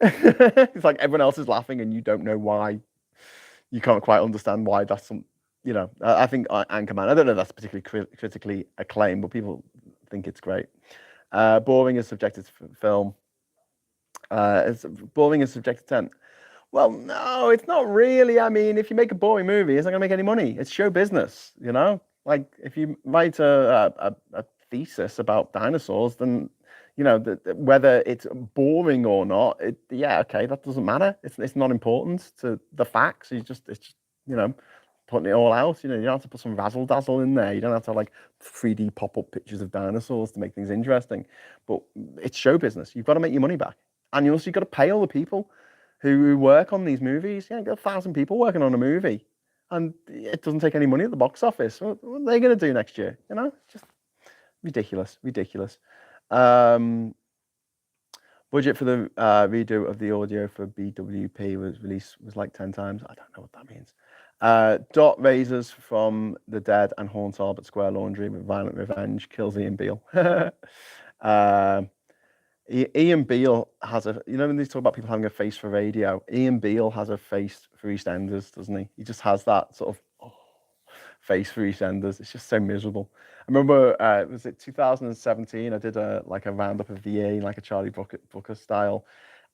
It's like everyone else is laughing, and you don't know why. You can't quite understand why that's some. I think Anchorman. I don't know if that's particularly critically acclaimed, but people think it's great. Boring is subjective film. It's boring and subjective to 10. Well, no, it's not really. I mean, if you make a boring movie, it's not going to make any money. It's show business, Like, if you write a thesis about dinosaurs, then, whether it's boring or not, okay, that doesn't matter. It's not important to the facts. It's just putting it all out. You don't have to put some razzle dazzle in there. You don't have to like 3D pop up pictures of dinosaurs to make things interesting. But it's show business. You've got to make your money back. And you've got to pay all the people who work on these movies. Yeah, you've got 1,000 people working on a movie, and it doesn't take any money at the box office. What are they going to do next year? It's just ridiculous. Budget for the redo of the audio for BWP was like 10 times. I don't know what that means. Dot raises from the dead and haunts Albert Square Laundry with violent revenge. Kills Ian Beale. Ian Beale has when they talk about people having a face for radio, Ian Beale has a face for EastEnders, doesn't he? He just has that sort of face for EastEnders. It's just so miserable. I remember, was it 2017? I did a roundup of the year, like a Charlie Brooker style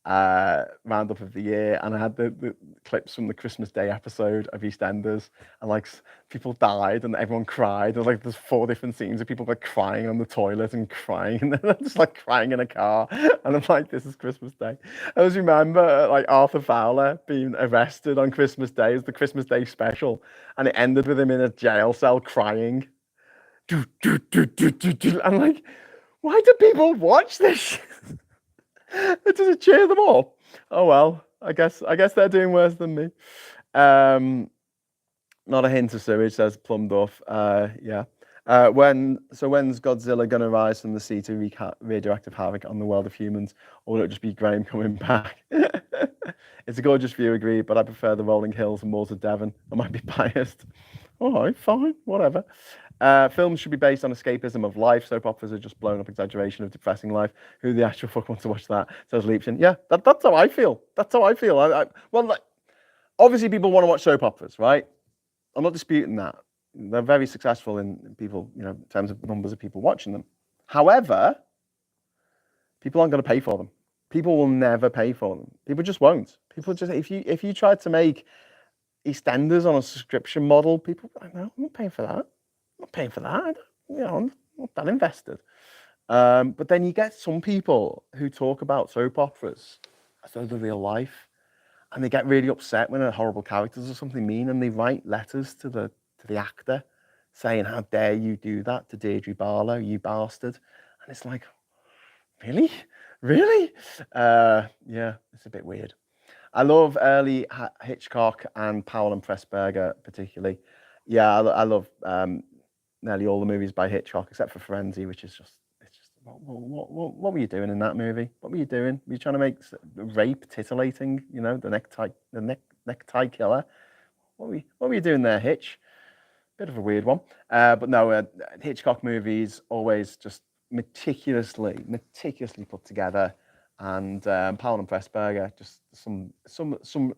roundup of the year, and I had the clips from the Christmas Day episode of EastEnders, and people died and everyone cried. There's 4 different scenes of people crying on the toilet and crying, and then just crying in a car, and I'm like, this is Christmas Day. I always remember Arthur Fowler being arrested on Christmas Day as the Christmas Day special, and it ended with him in a jail cell crying. I'm like, why do people watch this? Does it cheer them up? Oh well, I guess they're doing worse than me. Not a hint of sewage, says Plum Duff. Yeah. When's Godzilla gonna rise from the sea to wreak radioactive havoc on the world of humans, or will it just be Graham coming back? It's a gorgeous view, agreed, but I prefer the rolling hills and moors of Devon. I might be biased. All right, fine, whatever. Films should be based on escapism of life. Soap operas are just blown up exaggeration of depressing life. Who the actual fuck wants to watch that? Says Leapson. Yeah, that's how I feel. That's how I feel. Obviously people want to watch soap operas, right? I'm not disputing that. They're very successful in people, in terms of numbers of people watching them. However, people aren't going to pay for them. People will never pay for them. People just won't. People just, if you tried to make EastEnders on a subscription model, people, no, I'm not paying for that. I'm not paying for that. I'm not that invested. But then you get some people who talk about soap operas as though they're real life, and they get really upset when they're horrible characters or something mean, and they write letters to the actor saying, "How dare you do that to Deirdre Barlow, you bastard?" And it's like, Really? Really? Yeah, it's a bit weird. I love early Hitchcock and Powell and Pressburger particularly. Yeah, I love nearly all the movies by Hitchcock except for Firenze, which is just it's just what were you doing in that movie? What were you doing? Were you trying to make rape titillating? You know, the necktie killer. What were you doing there, Hitch? Bit of a weird one, but no, Hitchcock movies always just meticulously put together, and Powell and Pressburger just some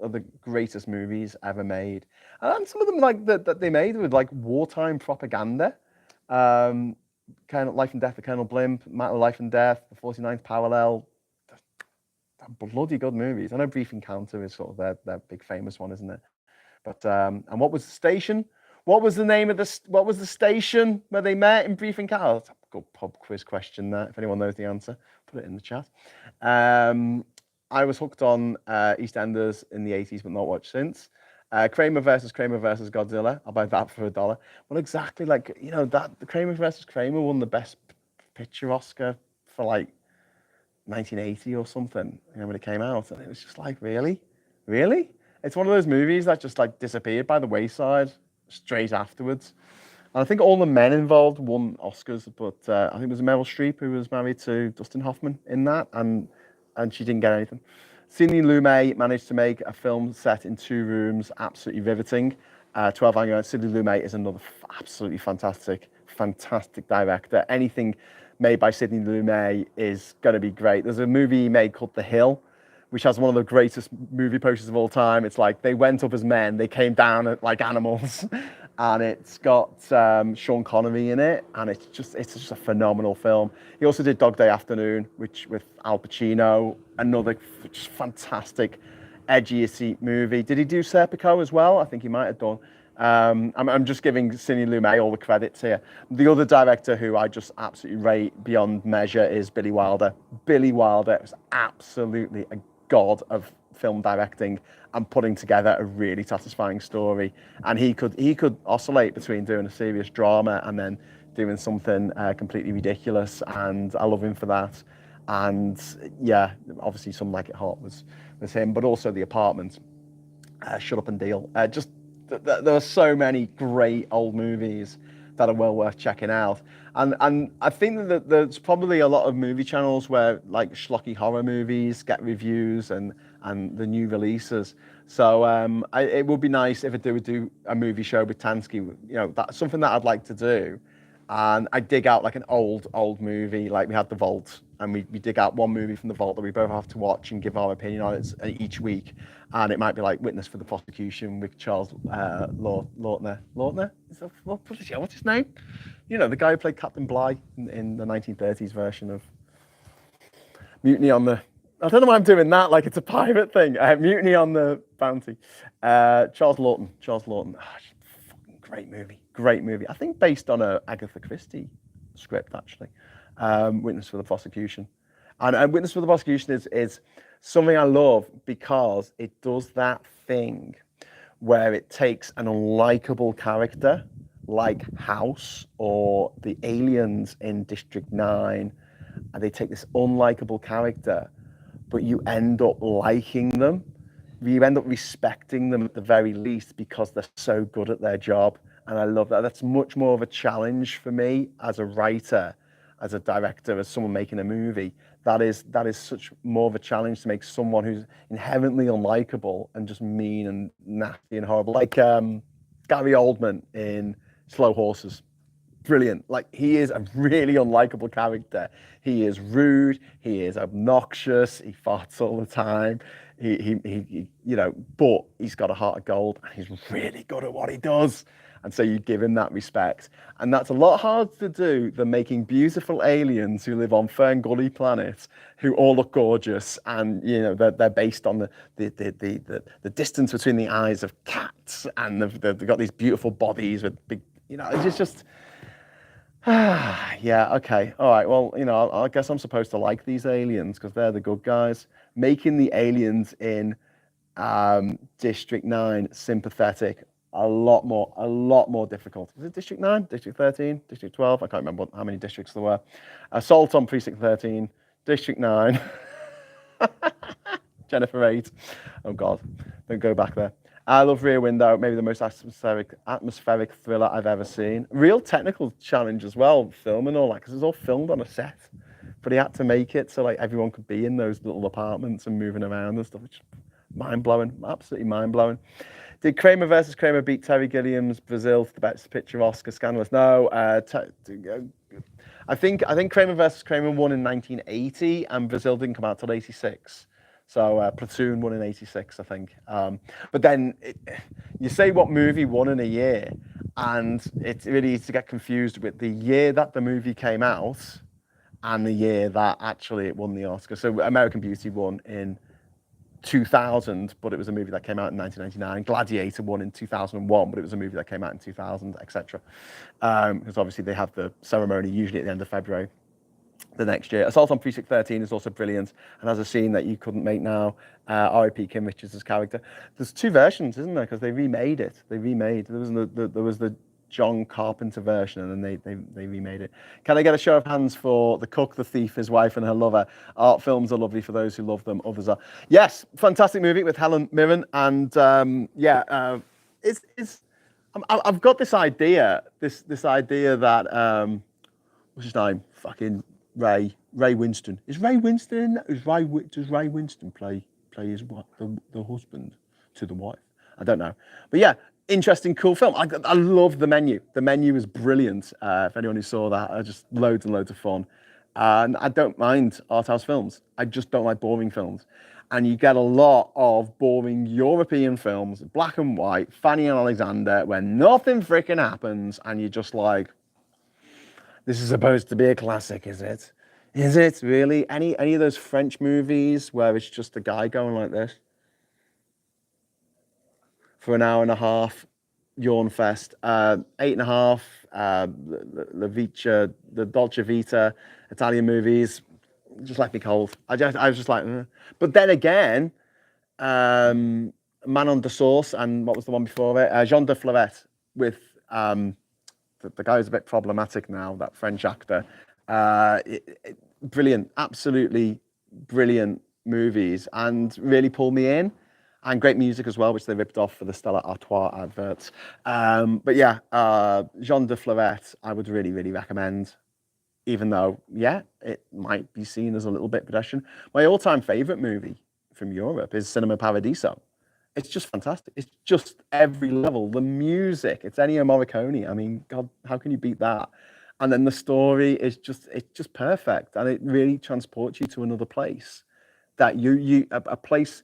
of the greatest movies ever made, and some of them like that they made with like wartime propaganda, um, kind of Life and Death of Colonel Blimp, Matter of Life and Death, The 49th Parallel, they're bloody good movies. I know Brief Encounter is sort of their big famous one, isn't it? But and what was the station? What was the name of the? What was the station where they met in Brief Encounter? Oh, that's a good pub quiz question. There, if anyone knows the answer, put it in the chat. I was hooked on EastEnders in the '80s, but not watched since. Kramer versus Godzilla. I'll buy that for $1. Well, exactly like that the Kramer versus Kramer won the Best Picture Oscar for like 1980 or something. When it came out, and it was just like, really. It's one of those movies that just like disappeared by the wayside straight afterwards. And I think all the men involved won Oscars, but I think it was Meryl Streep who was married to Dustin Hoffman in that, and she didn't get anything. Sidney Lumet managed to make a film set in 2 rooms, absolutely riveting. 12 Angry Men. Sidney Lumet is another absolutely fantastic director. Anything made by Sidney Lumet is going to be great. There's a movie he made called The Hill, which has one of the greatest movie posters of all time. It's like they went up as men, they came down like animals, and it's got Sean Connery in it, and it's just a phenomenal film. He also did Dog Day Afternoon, which with Al Pacino, another just fantastic, edgy movie. Did he do Serpico as well? I think he might have done. I'm just giving Sidney Lumet all the credits here. The other director who I just absolutely rate beyond measure is Billy Wilder. Billy Wilder was absolutely a god of film directing and putting together a really satisfying story. And he could oscillate between doing a serious drama and then doing something completely ridiculous. And I love him for that. And yeah, obviously Some Like It Hot was him, but also The Apartment, Shut Up and Deal. There are so many great old movies that are well worth checking out. And I think that there's probably a lot of movie channels where like schlocky horror movies get reviews and the new releases. So it would be nice if they would do a movie show with Tansky. That's something that I'd like to do. And I dig out like an old movie, like we had The Vault, and we dig out one movie from The Vault that we both have to watch and give our opinion on it each week. And it might be like Witness for the Prosecution with Charles Lautner. Lautner? What's his name? The guy who played Captain Bligh in the 1930s version of Mutiny on the... I don't know why I'm doing that like it's a pirate thing. Mutiny on the Bounty. Charles Laughton. Great movie. I think based on a Agatha Christie script, actually. Witness for the Prosecution. And Witness for the Prosecution is something I love because it does that thing where it takes an unlikable character like House or the aliens in District 9, and they take this unlikable character, but you end up liking them. You end up respecting them at the very least because they're so good at their job. And I love that. That's much more of a challenge for me as a writer, as a director, as someone making a movie. That is such more of a challenge to make someone who's inherently unlikable and just mean and nasty and horrible. Like Gary Oldman in Slow Horses. Brilliant. Like, he is a really unlikable character. He is rude. He is obnoxious. He farts all the time. He but he's got a heart of gold and he's really good at what he does. And so you give him that respect. And that's a lot harder to do than making beautiful aliens who live on Fern Gully planet, who all look gorgeous, and they're based on the distance between the eyes of cats, and they've got these beautiful bodies with big, it's just. Yeah, okay. All right. Well, I guess I'm supposed to like these aliens because they're the good guys. Making the aliens in District 9 sympathetic, a lot more difficult. Was it District 9? District 13? District 12? I can't remember how many districts there were. Assault on Precinct 13. District 9. Jennifer 8. Oh God, don't go back there. I love Rear Window, maybe the most atmospheric thriller I've ever seen. Real technical challenge as well, film and all that, because it's all filmed on a set. But he had to make it so like everyone could be in those little apartments and moving around and stuff. Which mind blowing, absolutely mind blowing. Did Kramer versus Kramer beat Terry Gilliam's Brazil for the Best Picture Oscar? Scandalous. No, I think Kramer versus Kramer won in 1980, and Brazil didn't come out till '86. So Platoon won in '86, I think. But then you say what movie won in a year, and it's really easy to get confused with the year that the movie came out and the year that actually it won the Oscar. So American Beauty won in 2000, but it was a movie that came out in 1999. Gladiator won in 2001, but it was a movie that came out in 2000, etc. Because obviously they have the ceremony usually at the end of February the next year. Assault on Precinct 13 is also brilliant and has a scene that you couldn't make now. R.I.P. Kim Richards' character. There's two versions, isn't there? Because they remade it. There was the John Carpenter version, and then they remade it. Can I get a show of hands for The Cook, The Thief, His Wife, and Her Lover? Art films are lovely for those who love them. Others are. Yes, fantastic movie with Helen Mirren, and I've got this idea that what's his name? Fucking Ray Winston. Is Ray Winston? Does Ray Winston play his the husband to the wife? I don't know, but yeah. Interesting, cool film. I love The Menu. The Menu is brilliant. If anyone who saw that, just loads and loads of fun. And I don't mind art house films. I just don't like boring films. And you get a lot of boring European films, black and white, Fanny and Alexander, where nothing freaking happens, and you're just like, this is supposed to be a classic, is it? Is it really? Any of those French movies where it's just a guy going like this for an hour and a half, yawn fest. 8.5, the Dolce Vita, Italian movies, just left me cold. I was just like, But then again, Man on the Sauce, and what was the one before it? Jean de Florette, with the guy who's a bit problematic now, that French actor. Brilliant, absolutely brilliant movies, and really pulled me in. And great music as well, which they ripped off for the Stella Artois adverts. But yeah, Jean de Florette, I would really, really recommend, even though, yeah, it might be seen as a little bit pedestrian. My all-time favourite movie from Europe is Cinema Paradiso. It's just fantastic. It's just every level. The music, it's Ennio Morricone. I mean, God, how can you beat that? And then the story is it's just perfect. And it really transports you to another place, that a place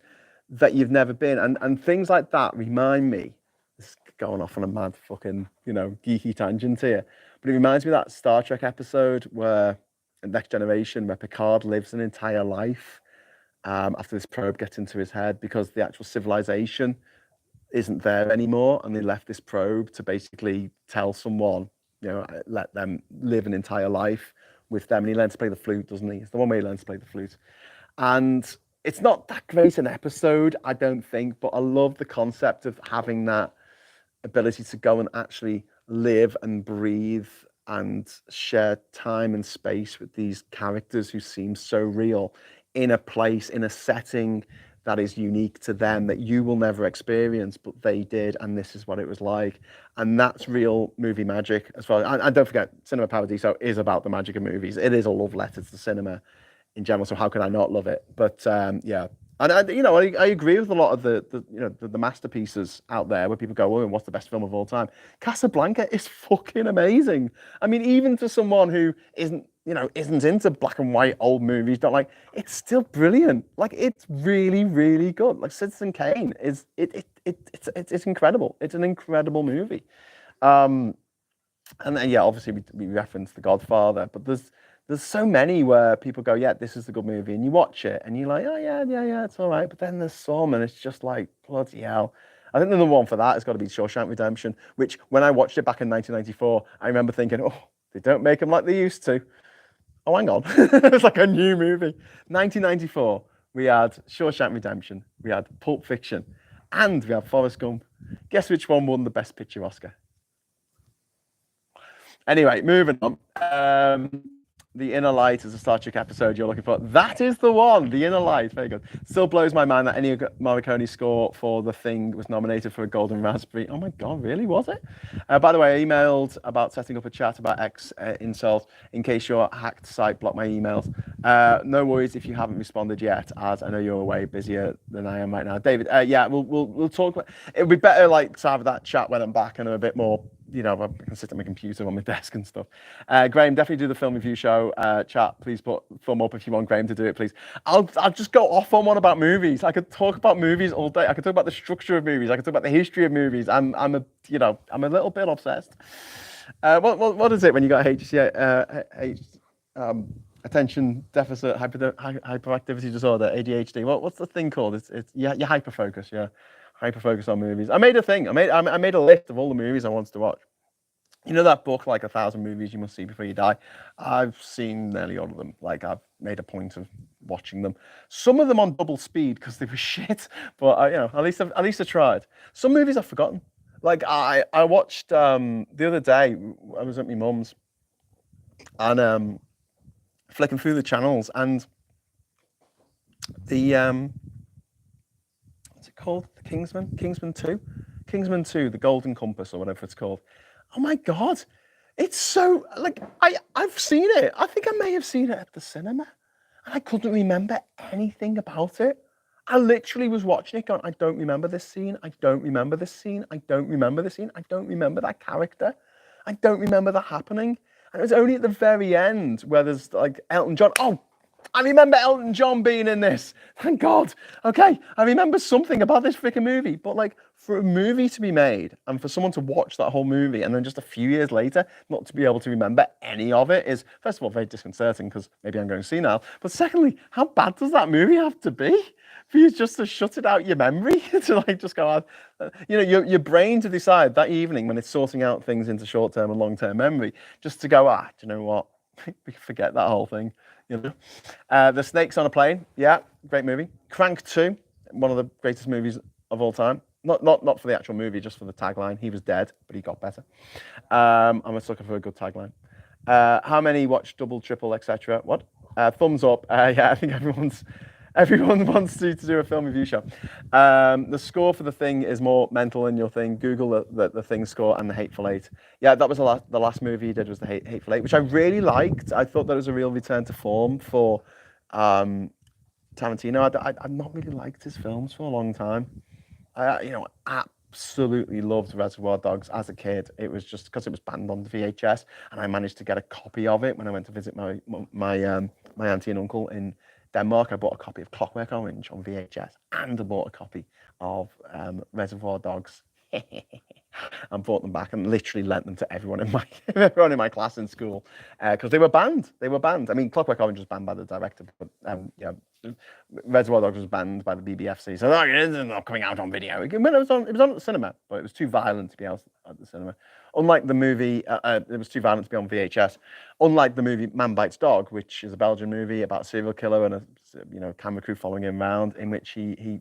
that you've never been, and things like that remind me. This is going off on a mad fucking geeky tangent here, but it reminds me of that Star Trek episode where Next Generation, where Picard lives an entire life after this probe gets into his head, because the actual civilization isn't there anymore, and they left this probe to basically tell someone, let them live an entire life with them. And he learns to play the flute, doesn't he? It's the one where he learns to play the flute, and it's not that great an episode, I don't think, but I love the concept of having that ability to go and actually live and breathe and share time and space with these characters who seem so real, in a place, in a setting that is unique to them, that you will never experience, but they did, and this is what it was like. And that's real movie magic as well. And don't forget, Cinema Paradiso is about the magic of movies. It is a love letter to cinema in general, so how can I not love it? But yeah, and I agree with a lot of the masterpieces out there where people go, "Oh, what's the best film of all time?" Casablanca is fucking amazing. I mean, even to someone who isn't into black and white old movies, it's still brilliant. Like, it's really, really good. Like, Citizen Kane it's incredible. It's an incredible movie. And then, yeah, obviously we referenced The Godfather, but there's so many where people go, yeah, this is a good movie, and you watch it and you're like, oh yeah, it's all right. But then there's some, and it's just like, bloody hell. I think the number one for that has got to be Shawshank Redemption, which when I watched it back in 1994, I remember thinking, oh, they don't make them like they used to. Oh, hang on. It's like a new movie. 1994, we had Shawshank Redemption, we had Pulp Fiction, and we had Forrest Gump. Guess which one won the Best Picture Oscar? Anyway, moving on. The Inner Light is a Star Trek episode you're looking for. That is the one. The Inner Light. Very good. Still blows my mind that Ennio Morricone's score for The Thing was nominated for a Golden Raspberry. Oh my God, really? Was it? By the way, I emailed about setting up a chat about X incels in case your hacked site blocked my emails. No worries if you haven't responded yet, as I know you're way busier than I am right now. David, yeah, we'll talk. It would be better like to have that chat when I'm back and I'm a bit more, you know, I can sit at my computer on my desk and stuff. Graham, definitely do the film review show. Chat, please put thumb up if you want Graham to do it, please. I'll just go off on one about movies. I could talk about movies all day. I could talk about the structure of movies. I could talk about the history of movies. I'm a little bit obsessed. What is it when you got attention deficit hyperactivity disorder, ADHD? What's the thing called? It's you're hyperfocus. Yeah, hyperfocus on movies. I made a thing. I made a list of all the movies I wanted to watch. You know that book, like 1,000 movies you must see before you die? I've seen nearly all of them. Like, I've made a point of watching them. Some of them on double speed because they were shit, but at least I tried. Some movies I've forgotten. Like I watched the other day. I was at my mum's and flicking through the channels, and the what's it called? The Kingsman 2, The Golden Compass, or whatever it's called. Oh my God, it's so, like, I've seen it. I think I may have seen it at the cinema, and I couldn't remember anything about it. I literally was watching it going, I don't remember this scene. I don't remember this scene. I don't remember this scene. I don't remember that character. I don't remember that happening. And it was only at the very end where there's like Elton John. Oh, I remember Elton John being in this. Thank God. Okay, I remember something about this freaking movie. But like, for a movie to be made and for someone to watch that whole movie and then just a few years later not to be able to remember any of it is, first of all, very disconcerting because maybe I'm going senile. But secondly, how bad does that movie have to be for you just to shut it out your memory to like just go out, your brain to decide that evening when it's sorting out things into short-term and long-term memory, just to go, do you know what? We can forget that whole thing. The Snakes on a Plane, yeah, great movie. Crank 2, one of the greatest movies of all time. Not for the actual movie, just for the tagline. He was dead, but he got better. I'm a sucker for a good tagline. How many watch double, triple, etc.? What? Thumbs up. Yeah, I think everyone wants to do a film review show. The score for The Thing is more mental than your thing. Google the Thing score and The Hateful Eight. Yeah, that was the last movie he did was The Hateful Eight, which I really liked. I thought that was a real return to form for Tarantino. I've not really liked his films for a long time. Absolutely loved Reservoir Dogs as a kid. It was just because it was banned on VHS, and I managed to get a copy of it when I went to visit my auntie and uncle in Denmark. I bought a copy of Clockwork Orange on VHS, and I bought a copy of Reservoir Dogs. And brought them back and literally lent them to everyone in my class in school because they were banned. I mean, Clockwork Orange was banned by the director, but Reservoir Dogs was banned by the BBFC. So it's not coming out on video. It was on at the cinema, but it was too violent to be out at the cinema. Unlike the movie, it was too violent to be on VHS. Unlike the movie Man Bites Dog, which is a Belgian movie about a serial killer and a camera crew following him around, in which he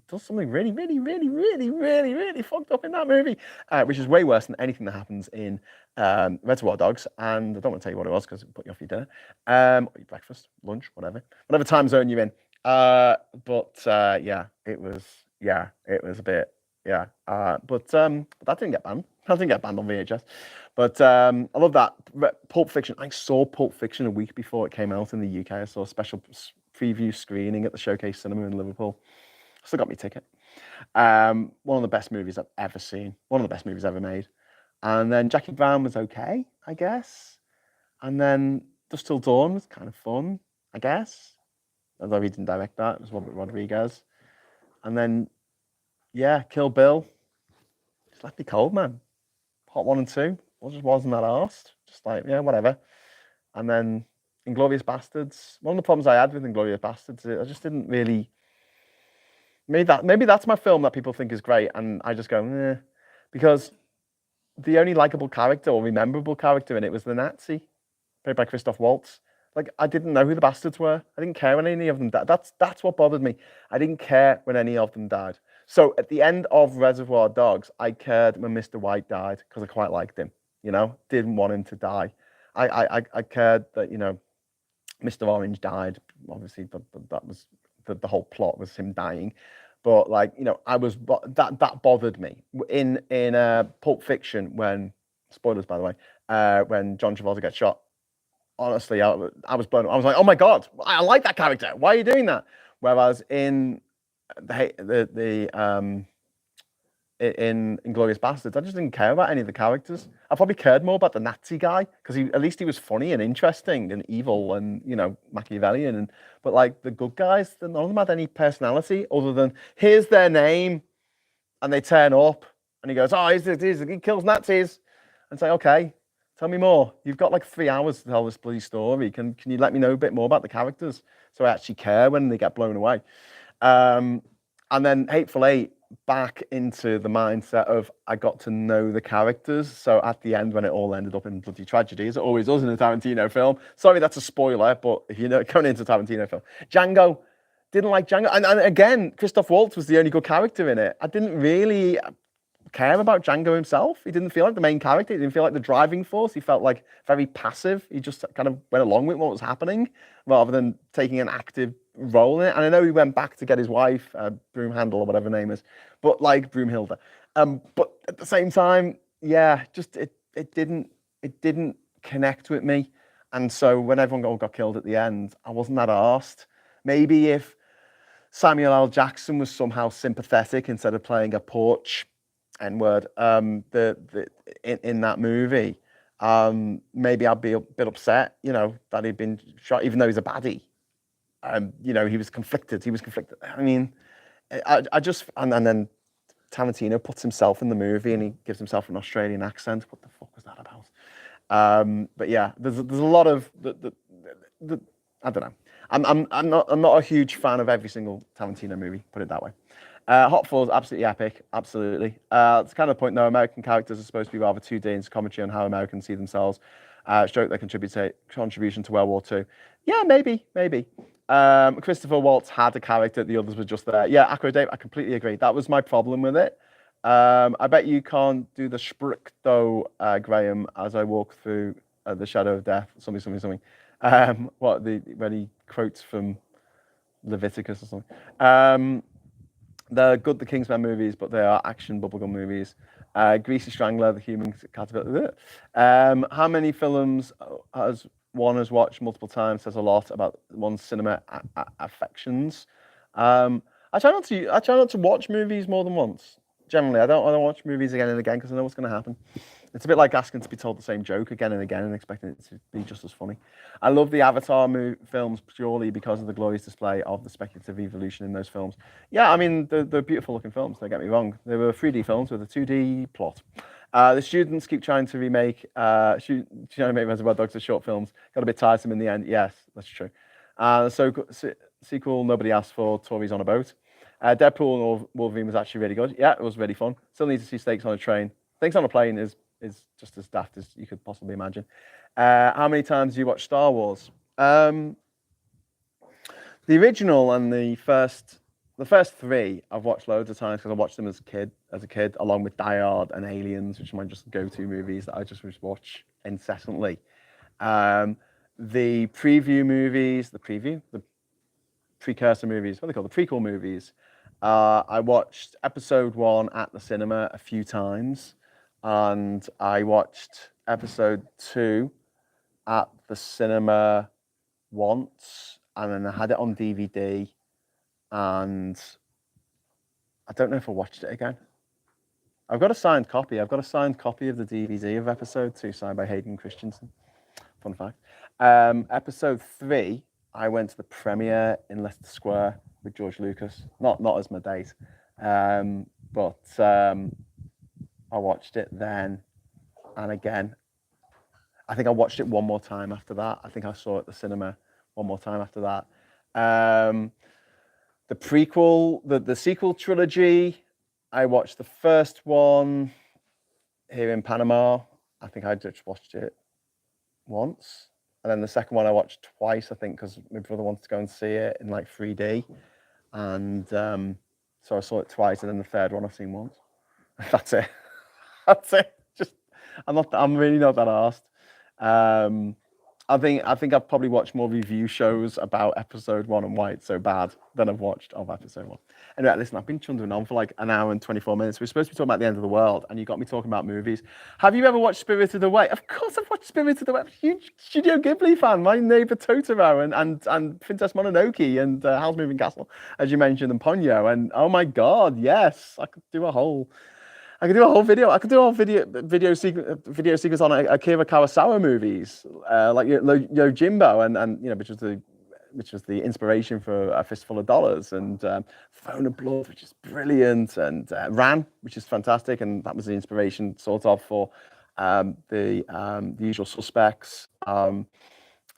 does something really, really, really, really, really, really fucked up in that movie, which is way worse than anything that happens in Reservoir Dogs. And I don't want to tell you what it was because it'll put you off your dinner, or your breakfast, lunch, whatever time zone you're in. But it was a bit, but that didn't get banned. That didn't get banned on VHS. But I love that. Pulp Fiction. I saw Pulp Fiction a week before it came out in the UK. I saw a special preview screening at the Showcase Cinema in Liverpool. Still got me ticket. One of the best movies I've ever seen. One of the best movies ever made. And then Jackie Brown was okay, I guess. And then Dusk Till Dawn was kind of fun, I guess. Although he didn't direct that. It was Robert Rodriguez. And then, Kill Bill. Just left me cold, man. Part 1 and 2. I just wasn't that arsed. Just like, whatever. And then Inglourious Bastards. One of the problems I had with Inglourious Bastards is I just didn't really... Maybe that's my film that people think is great, and I just go, because the only likable character or rememberable character in it was the Nazi, played by Christoph Waltz. Like, I didn't know who the bastards were. I didn't care when any of them died. That's what bothered me. I didn't care when any of them died. So at the end of Reservoir Dogs, I cared when Mr. White died because I quite liked him. Didn't want him to die. I cared that Mr. Orange died. Obviously, that was the whole plot was him dying. But like, you know, that bothered me in Pulp Fiction when, spoilers by the way, when John Travolta gets shot. Honestly, I was blown. I was like, oh my god, I like that character. Why are you doing that? Whereas in in Inglourious Bastards, I just didn't care about any of the characters. I probably cared more about the Nazi guy because at least he was funny and interesting and evil and, you know, Machiavellian. But like the good guys, none of them had any personality other than here's their name, and they turn up, and he goes, oh, he kills Nazis, and say, okay, tell me more. You've got like 3 hours to tell this bloody story. Can you let me know a bit more about the characters so I actually care when they get blown away? And then Hateful Eight, back into the mindset of I got to know the characters. So at the end, when it all ended up in bloody tragedy, as it always does in a Tarantino film. Sorry, that's a spoiler, but if you know going into a Tarantino film, Django, didn't like Django, and again, Christoph Waltz was the only good character in it. I didn't really care about Django himself. He didn't feel like the main character. He didn't feel like the driving force. He felt like very passive. He just kind of went along with what was happening rather than taking an active role in it. And I know he went back to get his wife, Broomhandle or whatever her name is, but like Broomhilda. But at the same time, yeah, just it didn't connect with me. And so when everyone got killed at the end, I wasn't that arsed. Maybe if Samuel L. Jackson was somehow sympathetic instead of playing a porch N-word in that movie, maybe I'd be a bit upset, you know, that he'd been shot, even though he's a baddie. You know, he was conflicted. I mean, I just, and then Tarantino puts himself in the movie and he gives himself an Australian accent. What the fuck was that about? But yeah, there's a lot of I don't know. I'm not a huge fan of every single Tarantino movie. Put it that way. Hot Fuzz, absolutely epic, absolutely. It's kind of the point though. American characters are supposed to be rather 2D, and commentary on how Americans see themselves. Stroke their contribution to World War II. Yeah, maybe. Christopher Waltz had a character, the others were just there. Yeah, Acro Dave, I completely agree. That was my problem with it. I bet you can't do the spruk though, Graham, as I walk through the shadow of death. Something. When he quotes from Leviticus or something. They're good, the Kingsman movies, but they are action bubblegum movies. Greasy Strangler, The Human Caterpillar. How many films has one has watched multiple times says a lot about one's cinema affections. I try not to watch movies more than once. Generally, I don't watch movies again and again because I know what's going to happen. It's a bit like asking to be told the same joke again and again and expecting it to be just as funny. I love the Avatar films purely because of the glorious display of the speculative evolution in those films. Yeah, I mean, they're beautiful looking films, don't get me wrong. They were 3D films with a 2D plot. The students keep trying to remake Reservoir Dogs as short films. Got a bit tiresome in the end. Yes, that's true. Sequel nobody asked for, Tories on a boat. Deadpool and Wolverine was actually really good. Yeah, it was really fun. Still need to see Snakes on a Train. Snakes on a Plane is just as daft as you could possibly imagine. How many times do you watch Star Wars? The original and the first three I've watched loads of times because I watched them as a kid, along with Die Hard and Aliens, which are my just go-to movies that I just watch incessantly. The preview movies, the precursor movies, what are they called? The prequel movies. I watched episode 1 at the cinema a few times, and I watched episode 2 at the cinema once, and then I had it on DVD, and I don't know if I watched it again. I've got a signed copy. I've got a signed copy of the DVD of episode 2, signed by Hayden Christensen. Fun fact. Episode 3, I went to the premiere in Leicester Square with George Lucas. Not as my date, but I watched it then and again. I think I watched it one more time after that. I think I saw it at the cinema one more time after that. The prequel, the sequel trilogy, I watched the first one here in Panama. I think I just watched it once. And then the second one I watched twice, I think, because my brother wanted to go and see it in like 3D. And so I saw it twice. And then the third one I've seen once. That's it. That's it. I'm really not that arsed. I think I've probably watched more review shows about episode 1 and why it's so bad than I've watched of episode 1. Anyway, listen, I've been chundering on for like an hour and 24 minutes. We're supposed to be talking about the end of the world, and you got me talking about movies. Have you ever watched Spirited Away? Of course, I've watched Spirited Away. I'm a huge Studio Ghibli fan. My Neighbor Totoro and Princess Mononoke and Howl's Moving Castle, as you mentioned, and Ponyo. And oh my God, yes, I could do a whole video. I could do a whole video sequence on Akira Kurosawa movies, like Yojimbo, and which was the inspiration for A Fistful of Dollars, and Throne of Blood, which is brilliant, and Ran, which is fantastic, and that was the inspiration sort of for the Usual Suspects.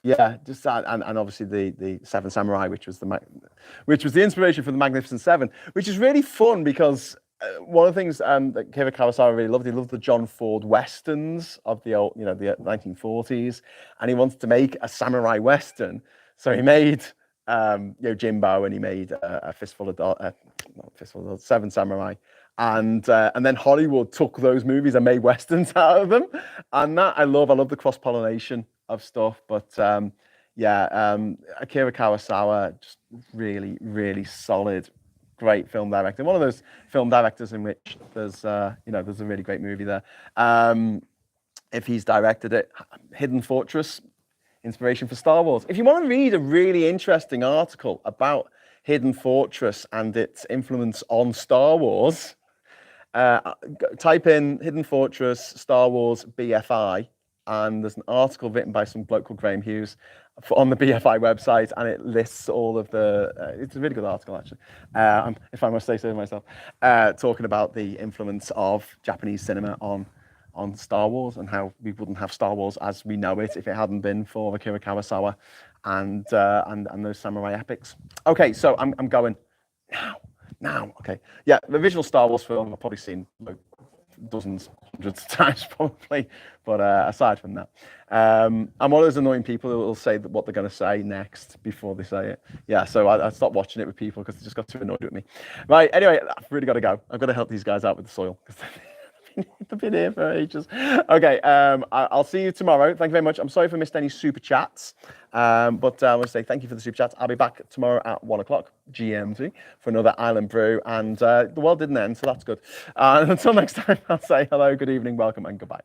Yeah, just that, and obviously the Seven Samurai, which was the inspiration for the Magnificent Seven, which is really fun because one of the things that Akira Kurosawa really loved, he loved the John Ford westerns of the old, the 1940s, and he wanted to make a samurai western, so he made Jimbo, and he made a Fistful of Seven Samurai, and then Hollywood took those movies and made westerns out of them, and that I love the cross pollination of stuff, but Akira Kurosawa, just really, really solid, great film director. One of those film directors in which there's a really great movie there. If he's directed it, Hidden Fortress, inspiration for Star Wars. If you want to read a really interesting article about Hidden Fortress and its influence on Star Wars, type in Hidden Fortress Star Wars BFI, and there's an article written by some bloke called Graham Hughes on the BFI website, and it lists all of the. It's a really good article, actually, if I must say so myself, talking about the influence of Japanese cinema on Star Wars, and how we wouldn't have Star Wars as we know it if it hadn't been for Akira Kurosawa and those samurai epics. Okay, so I'm going now. Okay, yeah, the original Star Wars film I've probably seen dozens, hundreds of times probably, but aside from that, I'm one of those annoying people who will say what they're going to say next before they say it. Yeah, so I stopped watching it with people because they just got too annoyed with me. Right, anyway, I've really got to go. I've got to help these guys out with the soil because they've been here for ages. Okay, I'll see you tomorrow. Thank you very much. I'm sorry if I missed any super chats, but I want to say thank you for the super chats. I'll be back tomorrow at 1:00 GMT for another Island Brew, and the world didn't end, so that's good. Until next time, I'll say hello, good evening, welcome, and goodbye.